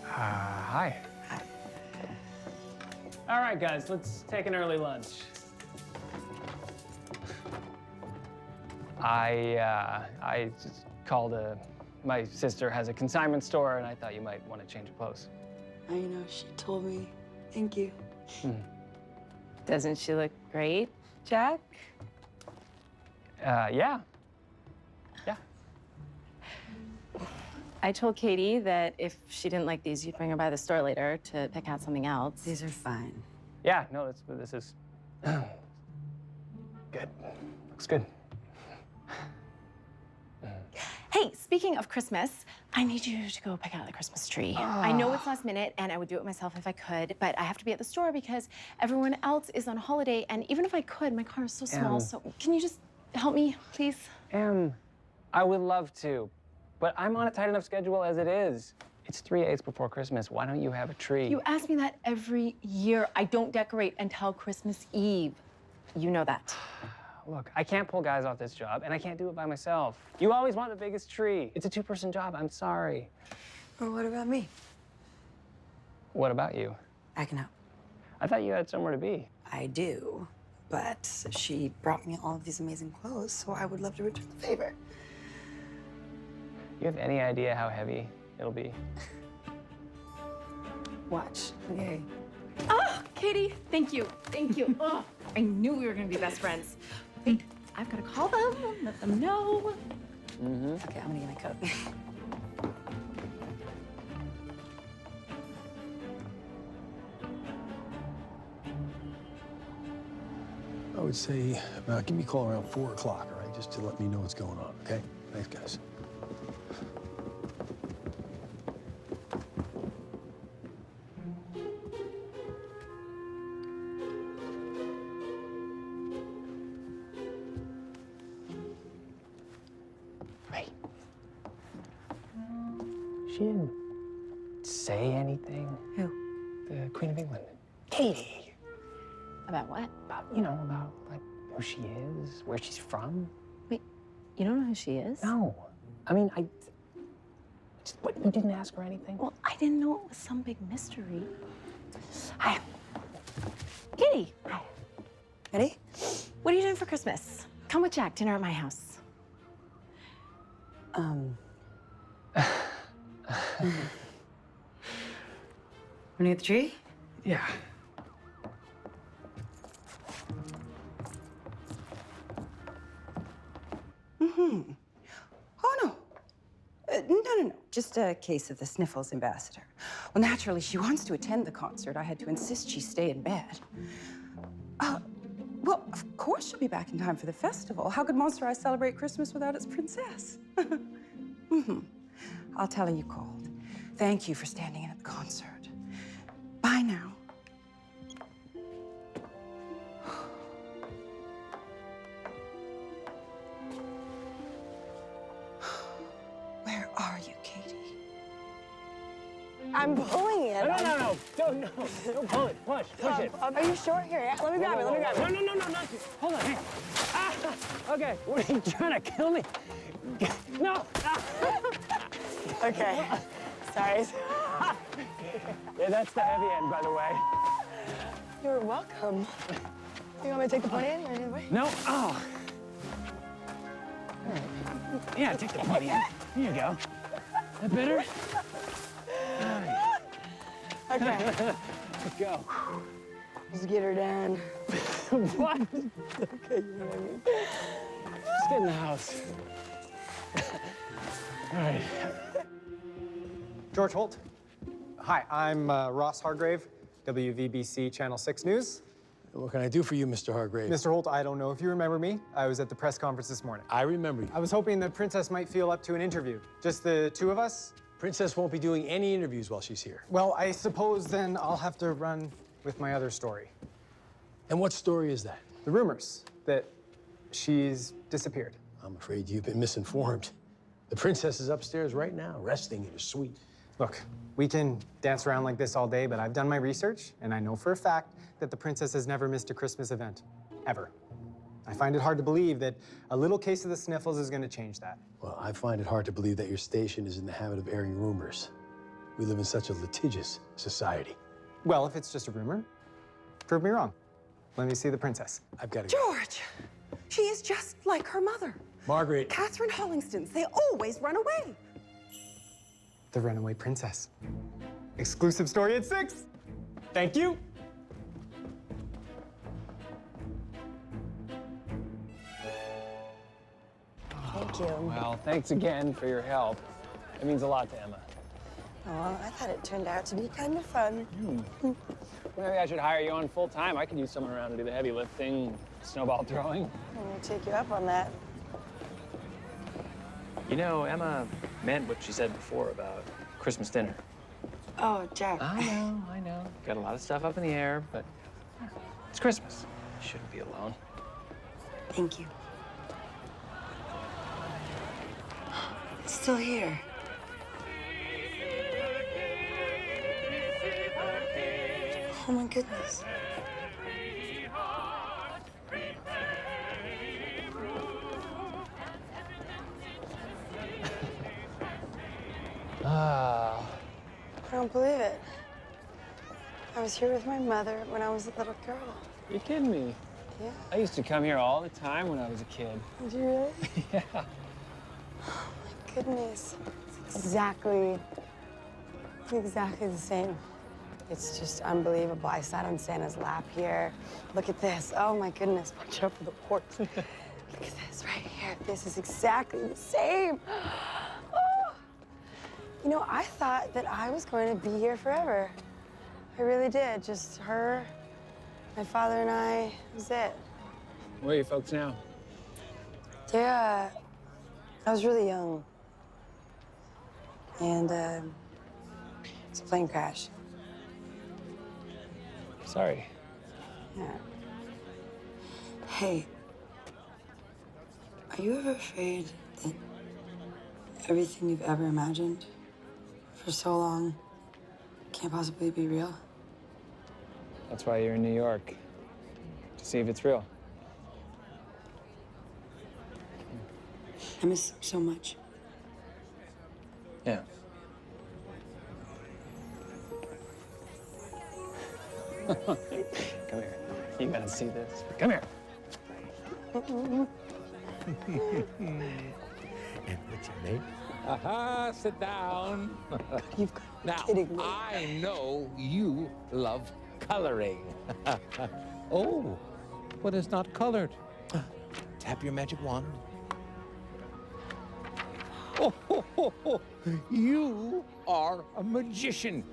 Hi. Hi. All right, guys, let's take an early lunch. I just called my sister has a consignment store, and I thought you might want to change of clothes. I know, she told me. Thank you. Doesn't she look great, Jack? Yeah. I told Katie that if she didn't like these, you'd bring her by the store later to pick out something else. These are fine. Yeah, no, this is good. Looks good. Hey, speaking of Christmas, I need you to go pick out the Christmas tree. I know it's last minute, and I would do it myself if I could, but I have to be at the store because everyone else is on holiday, and even if I could, my car is so small, so can you just help me, please? I would love to, but I'm on a tight enough schedule as it is. It's 3 days before Christmas. Why don't you have a tree? You ask me that every year. I don't decorate until Christmas Eve. You know that. Look, I can't pull guys off this job, and I can't do it by myself. You always want the biggest tree. It's a two-person job. I'm sorry. Well, what about me? What about you? I can help. I thought you had somewhere to be. I do, but she brought me all of these amazing clothes, so I would love to return the favor. You have any idea how heavy it'll be? Watch. Okay. Oh, Katie, thank you. Thank you. Oh, I knew we were going to be best friends. Wait, I've got to call them, let them know. Okay, I'm gonna get my coat. I would say give me a call around 4 o'clock, all right? Just to let me know what's going on, okay? Thanks, guys. She didn't say anything. Who? The Queen of England. Katie. About what? About like who she is, where she's from. Wait, you don't know who she is? No. I mean, what, you didn't ask her anything? Well, I didn't know it was some big mystery. Hi. Ready? What are you doing for Christmas? Come with Jack, dinner at my house. Running at the tree? Yeah. Mm-hmm. Oh, no. No. Just a case of the sniffles, Ambassador. Well, naturally, she wants to attend the concert. I had to insist she stay in bed. Well, of course she'll be back in time for the festival. How could Montserrat celebrate Christmas without its princess? I'll tell her you called. Thank you for standing in at the concert. Bye now. Where are you, Katie? I'm pulling it. No. Don't pull it. Push it. Are you sure? Here, let me grab it. No, not you. Hold on, here. Okay, what are you trying to kill me? No. Okay. Sorry. Yeah, that's the heavy end, by the way. You're welcome. You want me to take the pony in or anyway? No. Oh. Yeah, take the pony in. Here you go. That better? Okay. Let's go. Just get her down. What? Okay, you know what I mean? Just get in the house. All right. George Holt. Hi, I'm Ross Hargrave, WVBC Channel 6 News. What can I do for you, Mr. Hargrave? Mr. Holt, I don't know if you remember me. I was at the press conference this morning. I remember you. I was hoping the princess might feel up to an interview. Just the two of us. Princess won't be doing any interviews while she's here. Well, I suppose then I'll have to run with my other story. And what story is that? The rumors that she's disappeared. I'm afraid you've been misinformed. The princess is upstairs right now, resting in her suite. Look, we can dance around like this all day, but I've done my research, and I know for a fact that the princess has never missed a Christmas event, ever. I find it hard to believe that a little case of the sniffles is going to change that. Well, I find it hard to believe that your station is in the habit of airing rumors. We live in such a litigious society. Well, if it's just a rumor, prove me wrong. Let me see the princess. I've got to go. George! She is just like her mother. Margaret. Catherine Hollingstons. They always run away. The runaway princess. Exclusive story at 6. Thank you. Thank you. Well, thanks again for your help. It means a lot to Emma. Oh, I thought it turned out to be kind of fun. Maybe I should hire you on full time. I could use someone around to do the heavy lifting, snowball throwing. I'm gonna take you up on that. You know, Emma meant what she said before about Christmas dinner. Oh, Jack. I know. Got a lot of stuff up in the air, but it's Christmas. You shouldn't be alone. Thank you. It's still here. Oh my goodness. I don't believe it. I was here with my mother when I was a little girl. You kidding me? Yeah. I used to come here all the time when I was a kid. Did you really? Yeah. Oh my goodness. It's exactly the same. It's just unbelievable. I sat on Santa's lap here. Look at this. Oh my goodness. Watch out for the porch. Look at this right here. This is exactly the same. Oh. You know, I thought that I was going to be here forever. I really did. Just her, my father and I, was it. Where are you folks now? I was really young. And it's a plane crash. Sorry. Yeah. Hey, are you ever afraid that everything you've ever imagined for so long can't possibly be real? That's why you're in New York. To see if it's real. I miss him so much. Yeah. Come here. You gotta see this. Come here. And what's your name? Aha, sit down. You've got Now, kidding me. I know you love coloring. Oh, what is not colored? Tap your magic wand. Oh, ho, ho, ho. You are a magician.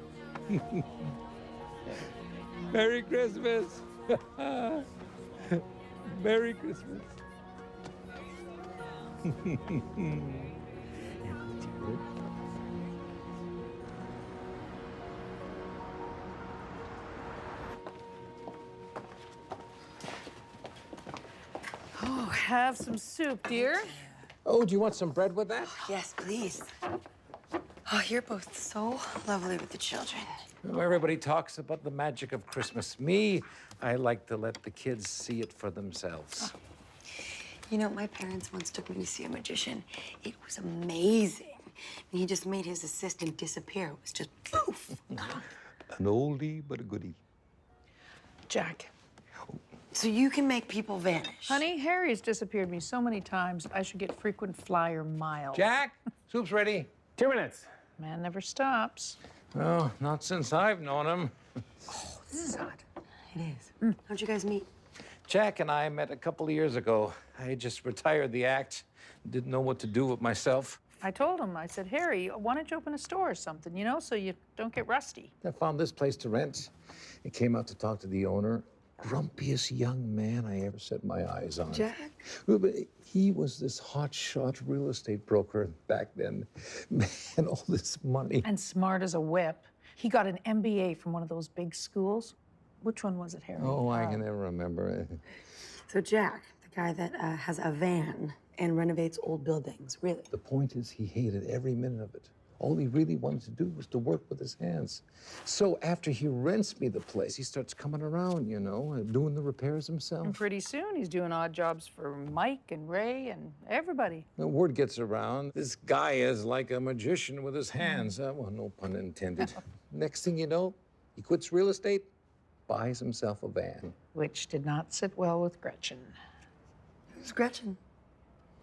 Merry Christmas. Merry Christmas. Oh, have some soup, dear. Oh, do you want some bread with that? Yes, please. Oh, you're both so lovely with the children. Well, everybody talks about the magic of Christmas. Me, I like to let the kids see it for themselves. You know, my parents once took me to see a magician. It was amazing. And he just made his assistant disappear. It was just poof. An oldie but a goodie. Jack. So you can make people vanish. Honey, Harry's disappeared me so many times, I should get frequent flyer miles. Jack, soup's ready. 2 minutes. Man never stops. Well, not since I've known him. Oh, this is hot. It is. How'd you guys meet? Jack and I met a couple of years ago. I had just retired the act, didn't know what to do with myself. I told him, I said, Harry, why don't you open a store or something, you know, so you don't get rusty. I found this place to rent. I came out to talk to the owner. Grumpiest young man I ever set my eyes on. Jack? Well, but he was this hotshot real estate broker back then. Man, all this money. And smart as a whip. He got an MBA from one of those big schools. Which one was it, Harry? Oh, I can never remember. So Jack, the guy that has a van and renovates old buildings, really? The point is, he hated every minute of it. All he really wanted to do was to work with his hands. So after he rents me the place, he starts coming around, you know, doing the repairs himself. And pretty soon, he's doing odd jobs for Mike and Ray and everybody. The word gets around, this guy is like a magician with his hands. Well, no pun intended. Next thing you know, he quits real estate, buys himself a van. Which did not sit well with Gretchen. Who's Gretchen?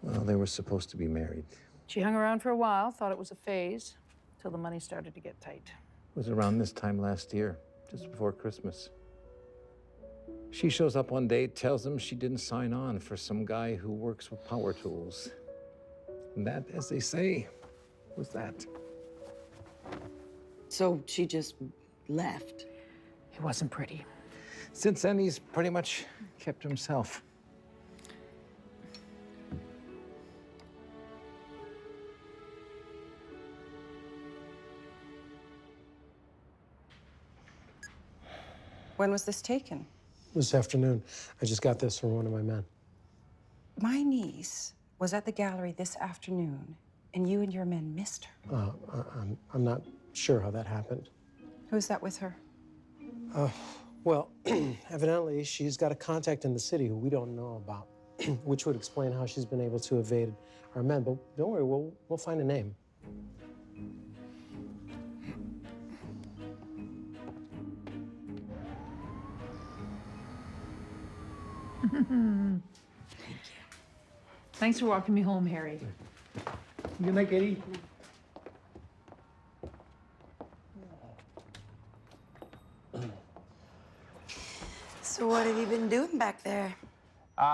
Well, they were supposed to be married. She hung around for a while, thought it was a phase, till the money started to get tight. It was around this time last year, just before Christmas. She shows up one day, tells him she didn't sign on for some guy who works with power tools. And that, as they say, was that. So she just left? It wasn't pretty. Since then, he's pretty much kept himself. When was this taken? This afternoon. I just got this from one of my men. My niece was at the gallery this afternoon, and you and your men missed her. I'm not sure how that happened. Who's that with her? Well, evidently, she's got a contact in the city who we don't know about, which would explain how she's been able to evade our men. But don't worry, we'll find a name. Thank you. Thanks for walking me home, Harry. Good night, Katie. So what have you been doing back there?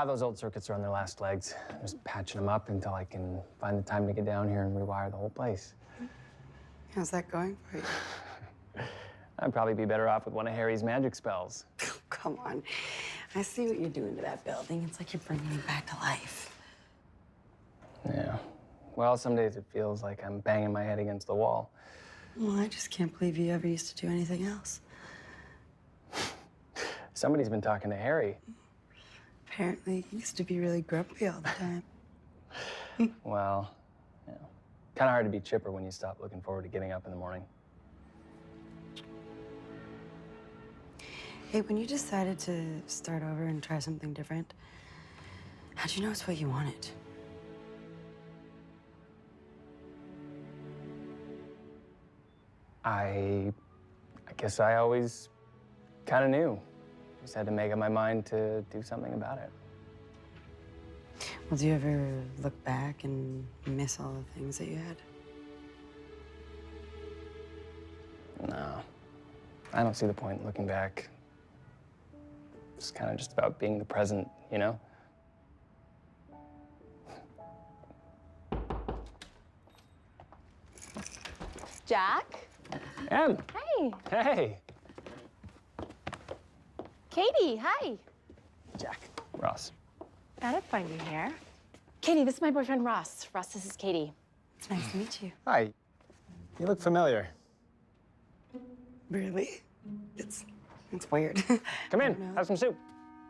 Those old circuits are on their last legs. Just patching them up until I can find the time to get down here and rewire the whole place. How's that going for you? I'd probably be better off with one of Harry's magic spells. Come on. I see what you're doing to that building. It's like you're bringing it back to life. Yeah. Well, some days it feels like I'm banging my head against the wall. Well, I just can't believe you ever used to do anything else. Somebody's been talking to Harry. Apparently, he used to be really grumpy all the time. Well, you know, kind of hard to be chipper when you stop looking forward to getting up in the morning. Hey, when you decided to start over and try something different, how'd you know it's what you wanted? I guess I always kind of knew. Just had to make up my mind to do something about it. Well, do you ever look back and miss all the things that you had? No. I don't see the point in looking back. It's kind of just about being the present, you know? Jack? Em! Hey. Hey! Katie, hi. Jack. Ross. Glad to find you here. Katie, this is my boyfriend, Ross. Ross, this is Katie. It's nice to meet you. Hi. You look familiar. Really? It's weird. Come in, have some soup.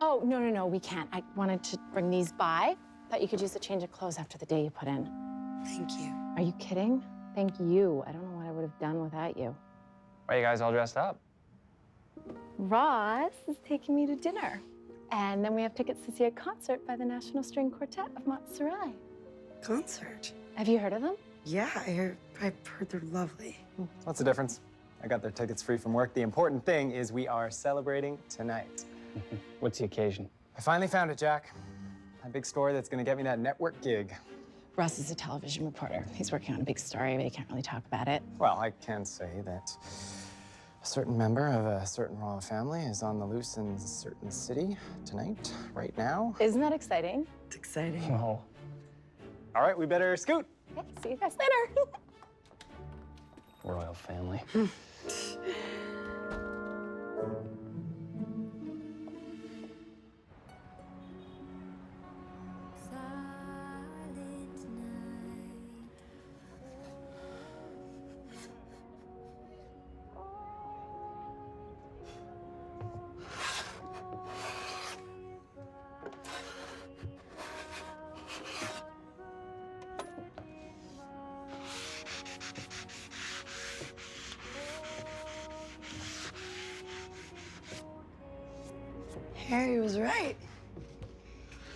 Oh, no, we can't. I wanted to bring these by. Thought you could use a change of clothes after the day you put in. Thank you. Are you kidding? Thank you. I don't know what I would have done without you. Why are you guys all dressed up? Ross is taking me to dinner. And then we have tickets to see a concert by the National String Quartet of Montserrat. Concert? Have you heard of them? Yeah, I've heard they're lovely. What's the difference? I got their tickets free from work. The important thing is we are celebrating tonight. What's the occasion? I finally found it, Jack. A big story that's gonna get me that network gig. Ross is a television reporter. He's working on a big story, but he can't really talk about it. Well, I can say that a certain member of a certain royal family is on the loose in a certain city tonight, right now. Isn't that exciting? It's exciting. Oh. All right, we better scoot. Okay, see you guys later. Royal family. Harry was right.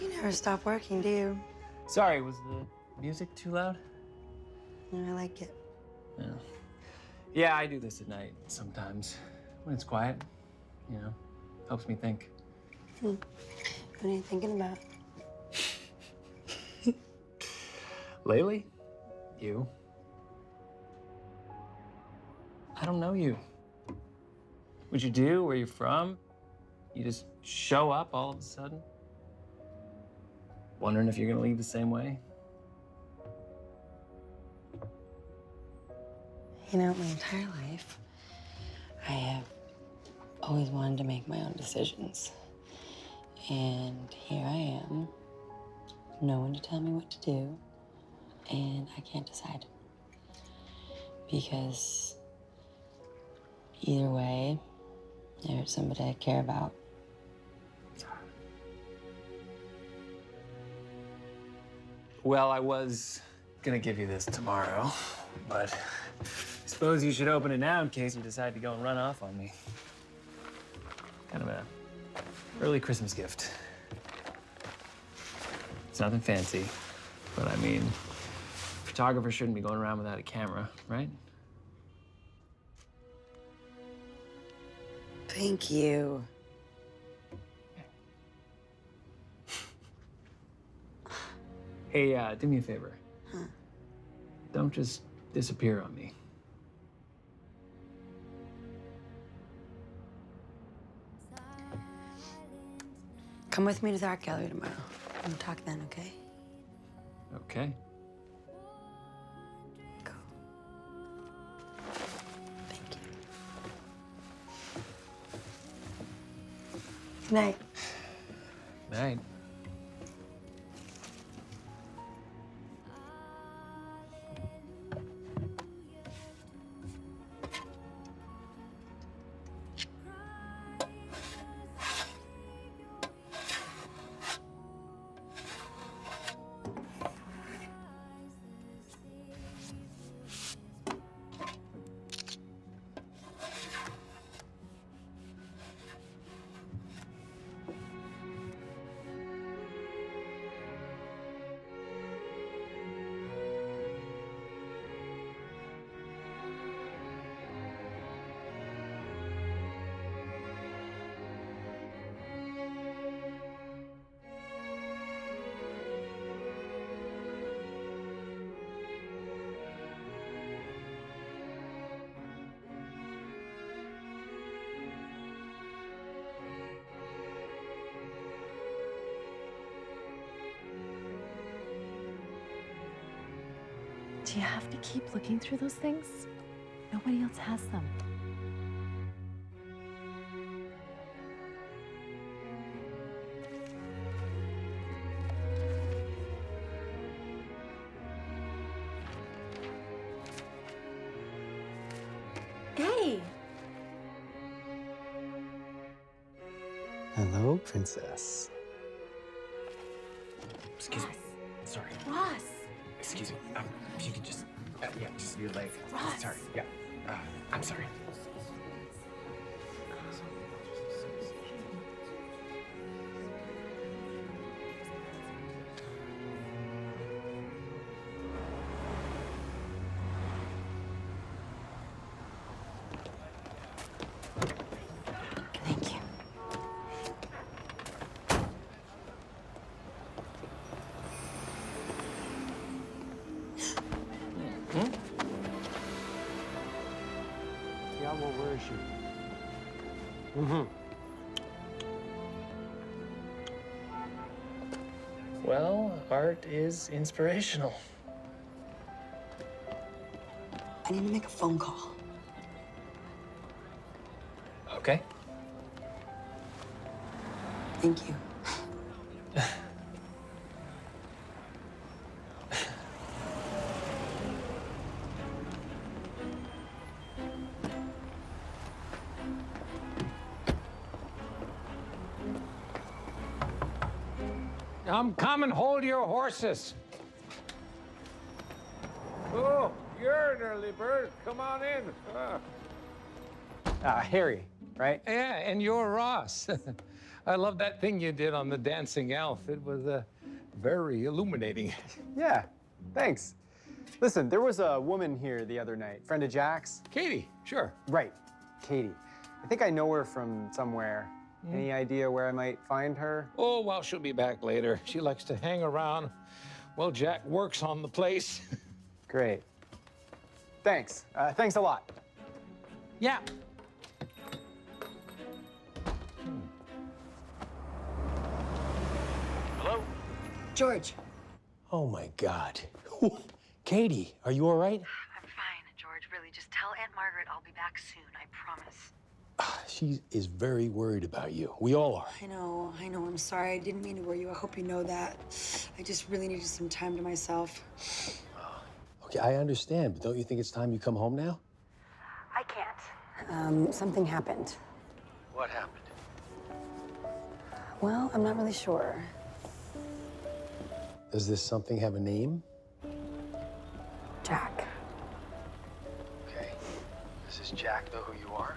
You never stop working, do you? Sorry, was the music too loud? I like it. Yeah. Yeah, I do this at night sometimes. When it's quiet, you know, helps me think. What are you thinking about? Lately? You. I don't know you. What you do, where you're from. You just show up all of a sudden. Wondering if you're gonna leave the same way. You know, my entire life, I have always wanted to make my own decisions. And here I am, no one to tell me what to do, and I can't decide. Because either way, there's somebody I care about. Well, I was gonna give you this tomorrow, but I suppose you should open it now in case you decide to go and run off on me. Kind of a early Christmas gift. It's nothing fancy, but I mean, photographers shouldn't be going around without a camera, right? Thank you. Hey, do me a favor. Huh? Don't just disappear on me. Come with me to the art gallery tomorrow. We'll talk then, okay? Okay. Good night. Night. Do you have to keep looking through those things? Nobody else has them. Hey! Hello, princess. Excuse me. Sorry. Ross! Excuse me. If you could just, yeah, just your leg. Ross. Sorry. Yeah. I'm sorry. Thank you. Yeah, well, where is she? Well, art is inspirational. I need to make a phone call. Okay. Thank you. Come and hold your horses. Oh, you're an early bird. Come on in. Harry, right? Yeah, and you're Ross. I love that thing you did on the dancing elf. It was very illuminating. Yeah, thanks. Listen, there was a woman here the other night, friend of Jack's. Katie, sure. Right, Katie. I think I know her from somewhere. Any idea where I might find her? Oh, well, she'll be back later. She likes to hang around. Well, Jack works on the place. Great. Thanks. Thanks a lot. Yeah. Hello? George. Oh, my God. Katie, are you all right? I'm fine, George. Really, just tell Aunt Margaret I'll be back soon. I promise. She is very worried about you. We all are. I know. I'm sorry. I didn't mean to worry you. I hope you know that. I just really needed some time to myself. Okay, I understand, but don't you think it's time you come home now? I can't. Something happened. What happened? Well, I'm not really sure. Does this something have a name? Jack. Okay. Does this Jack know who you are?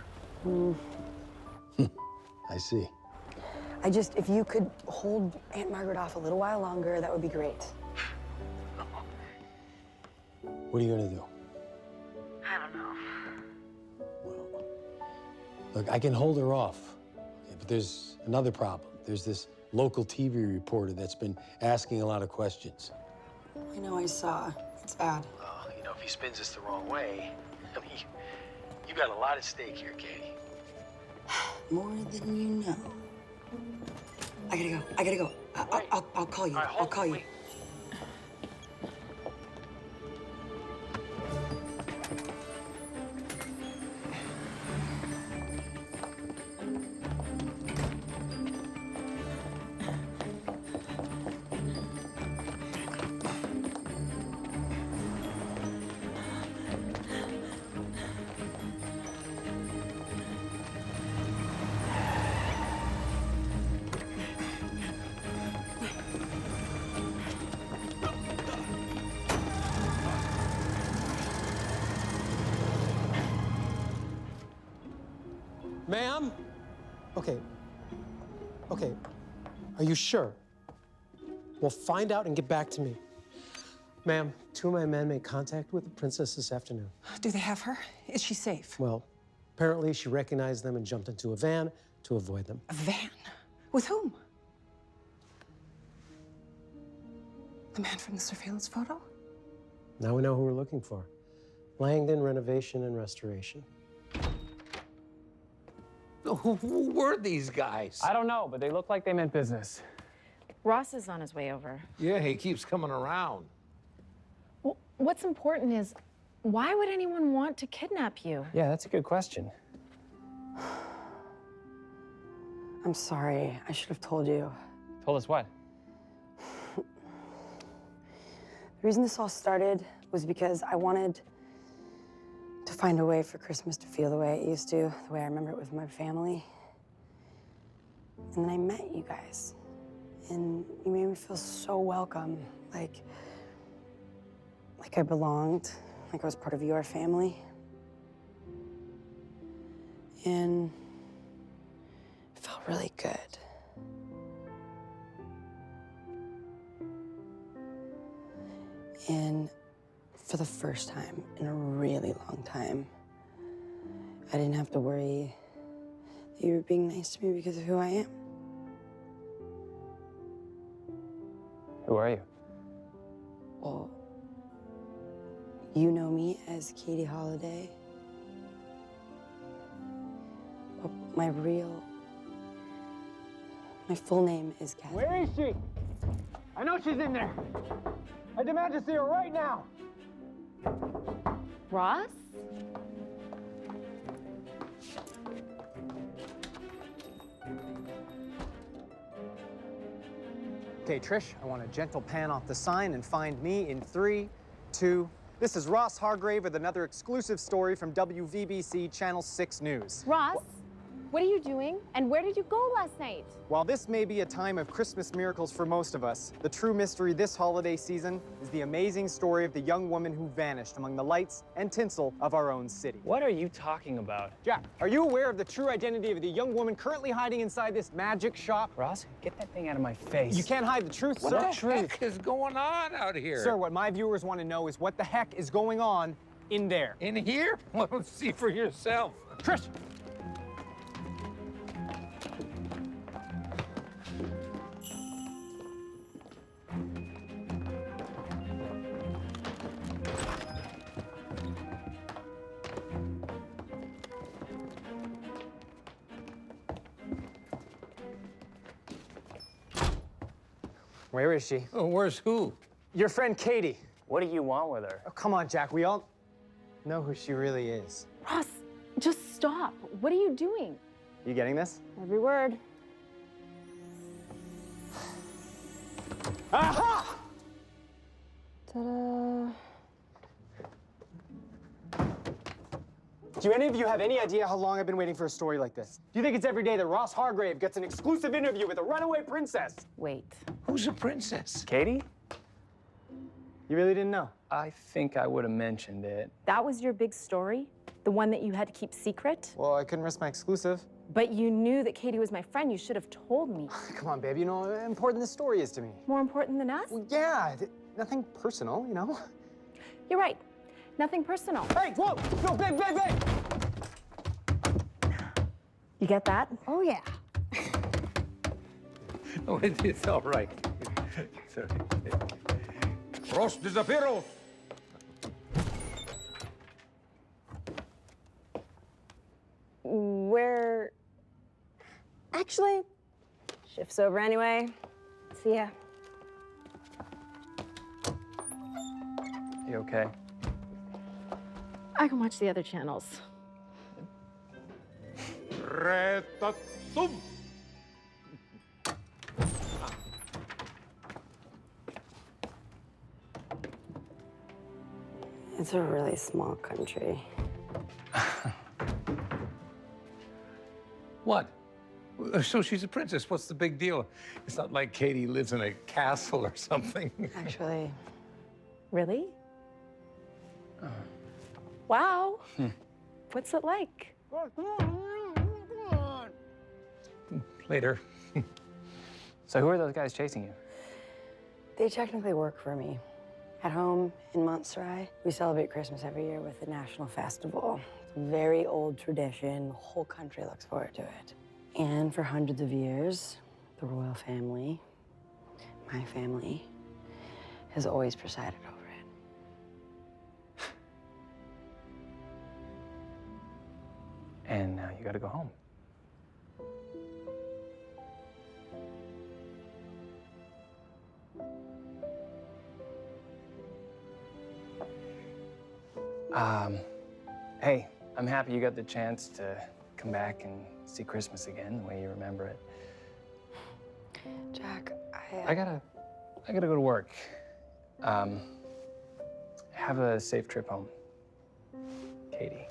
I see. If you could hold Aunt Margaret off a little while longer, that would be great. What are you gonna do? I don't know. Look, I can hold her off, okay, but there's another problem. There's this local TV reporter that's been asking a lot of questions. I know, I saw. It's bad. Well, you know, if he spins this the wrong way, I mean, you got a lot at stake here, Katie. More than you know. I gotta go. I'll call you. I'll call you. Ma'am? Okay. Are you sure? Well, find out and get back to me. Ma'am, 2 of my men made contact with the princess this afternoon. Do they have her? Is she safe? Well, apparently she recognized them and jumped into a van to avoid them. A van? With whom? The man from the surveillance photo? Now we know who we're looking for. Langdon Renovation and Restoration. Who were these guys? I don't know, but they look like they meant business. Ross is on his way over. Yeah, he keeps coming around. what's important is, why would anyone want to kidnap you? Yeah, that's a good question. I'm sorry. I should have told you. Told us what? The reason this all started was because I wanted to find a way for Christmas to feel the way it used to, the way I remember it with my family. And then I met you guys, and you made me feel so welcome, like I belonged, like I was part of your family. And it felt really good. And for the first time in a really long time, I didn't have to worry that you were being nice to me because of who I am. Who are you? Well, you know me as Katie Holiday. But my full name is Catherine. Where is she? I know she's in there. I demand to see her right now. Ross? Okay, Trish, I want a gentle pan off the sign and find me in 3, 2. This is Ross Hargrave with another exclusive story from WVBC Channel 6 News. Ross, what are you doing? And where did you go last night? While this may be a time of Christmas miracles for most of us, the true mystery this holiday season is the amazing story of the young woman who vanished among the lights and tinsel of our own city. What are you talking about? Jack, are you aware of the true identity of the young woman currently hiding inside this magic shop? Ross, get that thing out of my face. You can't hide the truth, What sir. the heck is going on out here? Sir, what my viewers want to know is what the heck is going on in there. In here? Well, see for yourself. Trish! Where is she? Oh, where's who? Your friend Katie. What do you want with her? Oh, come on, Jack. We all know who she really is. Ross, just stop. What are you doing? You getting this? Every word. Aha! Ta-da. Do any of you have any idea how long I've been waiting for a story like this? Do you think it's every day that Ross Hargrave gets an exclusive interview with a runaway princess? Wait. Who's a princess? Katie? You really didn't know? I think I would have mentioned it. That was your big story? The one that you had to keep secret? Well, I couldn't risk my exclusive. But you knew that Katie was my friend. You should have told me. Come on, babe. You know how important this story is to me. More important than us? Well, yeah. Nothing personal, you know? You're right. Nothing personal. Hey, whoa! No, babe, babe, babe! You get that? Oh, yeah. Oh, it's all right. Sorry. Ross disappearos. Where... Actually, shift's over anyway. See ya. You okay? I can watch the other channels. Retatum. It's a really small country. What? So she's a princess. What's the big deal? It's not like Katie lives in a castle or something. Actually. Really? Wow. What's it like? Later. So who are those guys chasing you? They technically work for me. At home in Montserrat, we celebrate Christmas every year with a national festival. It's a very old tradition. The whole country looks forward to it. And for hundreds of years, the royal family, my family, has always presided over it. And now you gotta go home. Hey, I'm happy you got the chance to come back and see Christmas again the way you remember it. Jack, I gotta go to work. Have a safe trip home. Katie.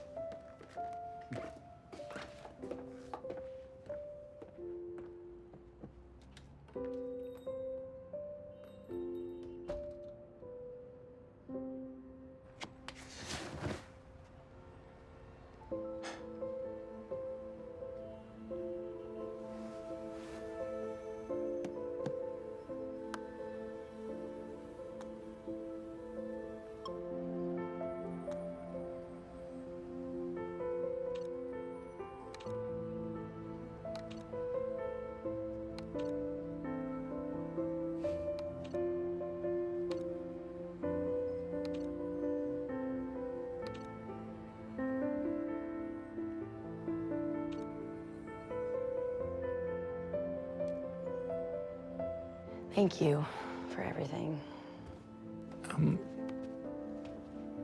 Thank you for everything.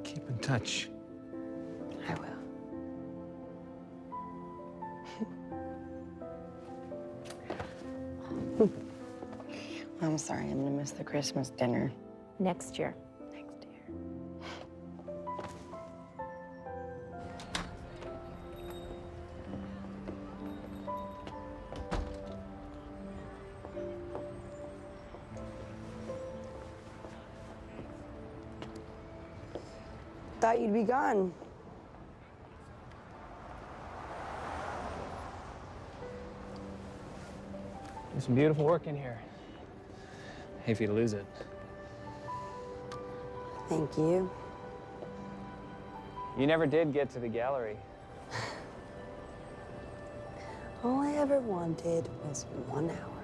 Keep in touch. I will. I'm sorry, I'm gonna miss the Christmas dinner. Next year. Thought you'd be gone. There's some beautiful work in here. Hate for you to lose it. Thank you. You never did get to the gallery. All I ever wanted was 1 hour.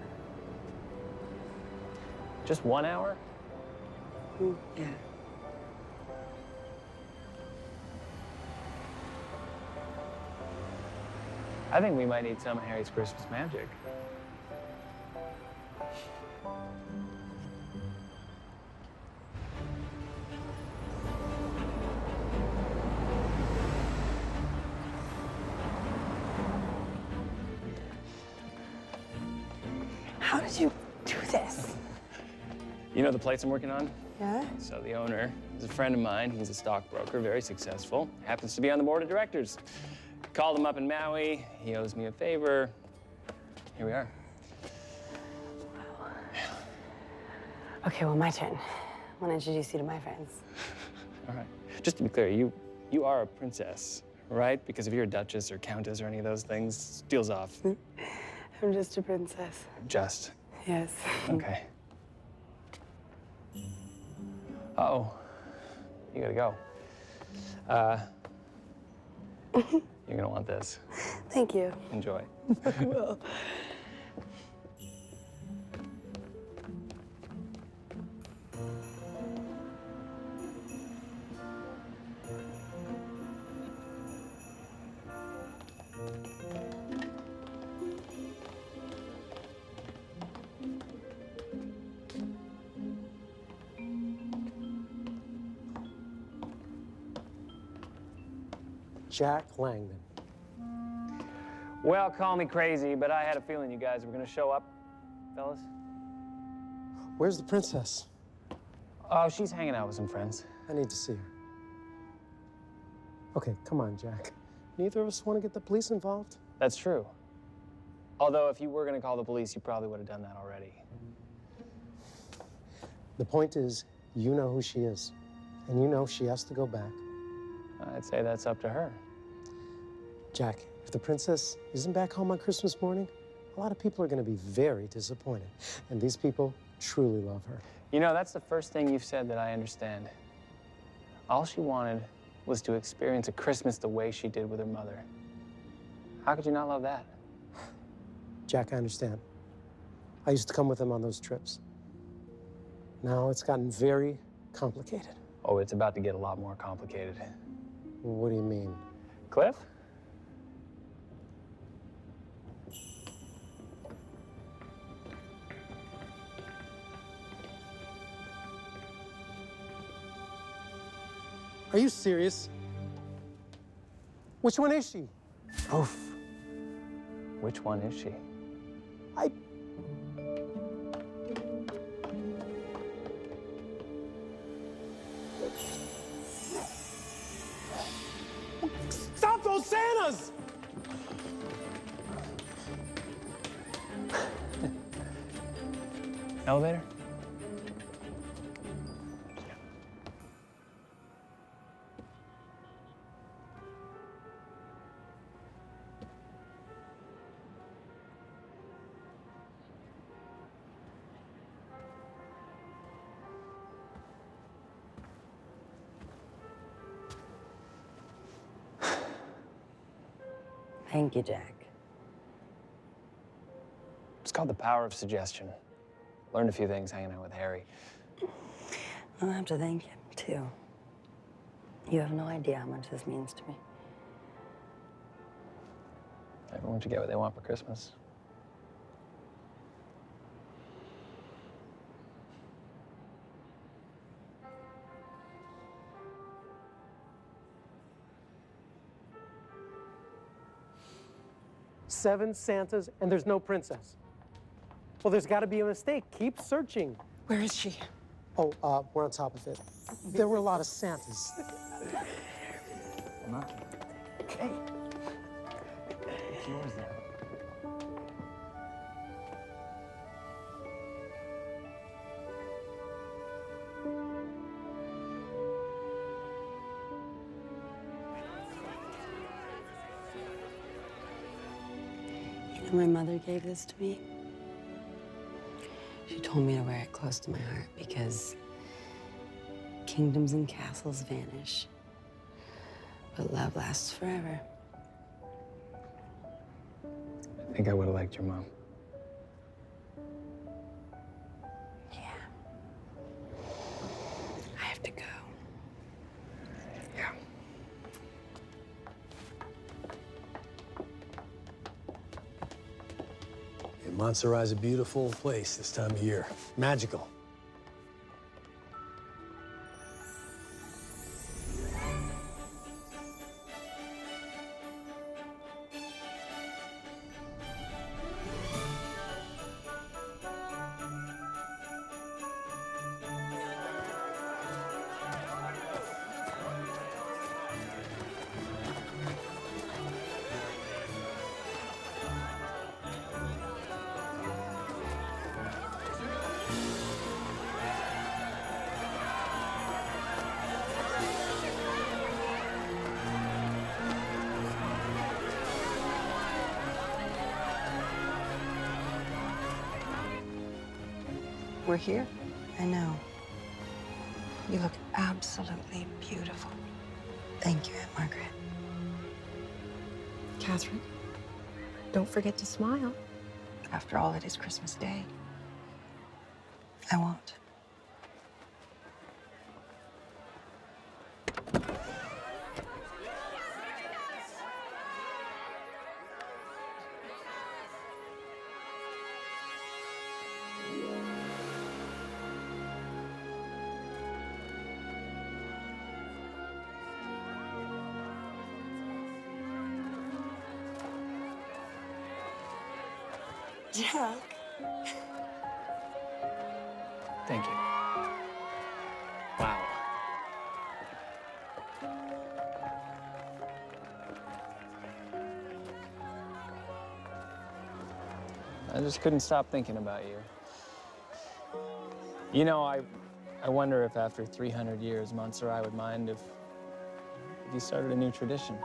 Just 1 hour? Yeah. I think we might need some of Harry's Christmas magic. How did you do this? You know the place I'm working on? Yeah? So the owner is a friend of mine. He's a stockbroker, very successful. Happens to be on the board of directors. Called him up in Maui. He owes me a favor. Here we are. Okay, well, my turn. I want to introduce you to my friends. All right. Just to be clear, you are a princess, right? Because if you're a duchess or countess or any of those things, deals off. I'm just a princess. Just. Yes. Okay. Uh-oh. You gotta go. You're gonna want this. Thank you. Enjoy. I will. Jack Langdon. Well, call me crazy, but I had a feeling you guys were gonna show up, fellas. Where's the princess? Oh, she's hanging out with some friends. I need to see her. Okay, come on, Jack. Neither of us want to get the police involved. That's true. Although, if you were gonna call the police, you probably would have done that already. The point is, you know who she is. And you know she has to go back. I'd say that's up to her. Jack, if the princess isn't back home on Christmas morning, a lot of people are going to be very disappointed. And these people truly love her. You know, that's the first thing you've said that I understand. All she wanted was to experience a Christmas the way she did with her mother. How could you not love that? Jack, I understand. I used to come with them on those trips. Now it's gotten very complicated. Oh, it's about to get a lot more complicated. What do you mean? Cliff? Are you serious? Which one is she? Oof. Which one is she? Stop those Santas! Elevator? Thank you, Jack. It's called the power of suggestion. Learned a few things hanging out with Harry. I'll have to thank him, too. You have no idea how much this means to me. Everyone should get what they want for Christmas. Seven Santas, and there's no princess. Well, there's got to be a mistake. Keep searching. Where is she? Oh, we're on top of it. There were a lot of Santas. Hey. It's yours now. You know, my mother gave this to me. She told me to wear it close to my heart because kingdoms and castles vanish, but love lasts forever. I think I would have liked your mom. I have to go. Yeah. And Montserrat is a beautiful place this time of year. Magical. We're here. I know. You look absolutely beautiful. Thank you, Aunt Margaret. Catherine, don't forget to smile. After all, it is Christmas Day. I won't. Jack. Thank you. Wow. I just couldn't stop thinking about you. You know, I wonder if after 300 years, Montserrat would mind if you started a new tradition.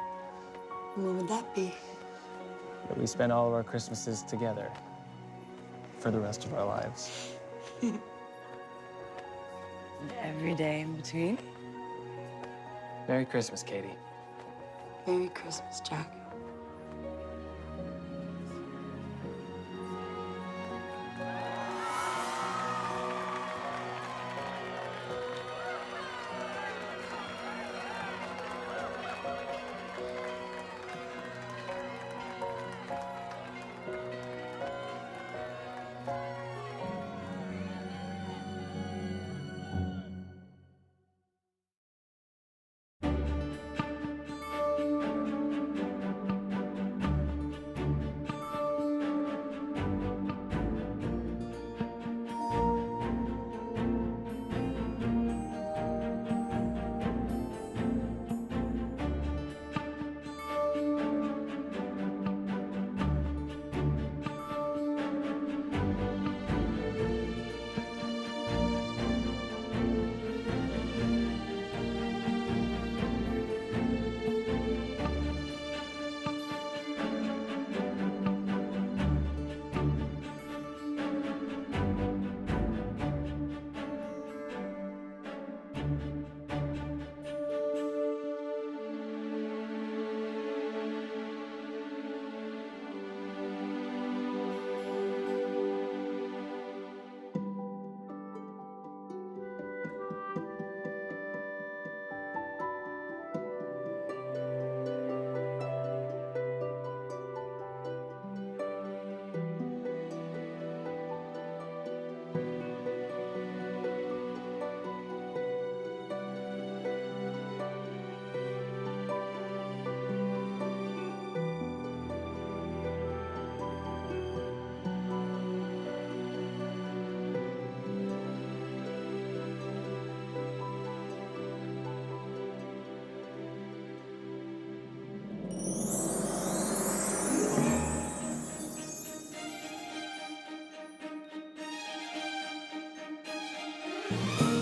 What would that be? That we spend all of our Christmases together for the rest of our lives. Every day in between. Merry Christmas, Katie. Merry Christmas, Jack. Bye.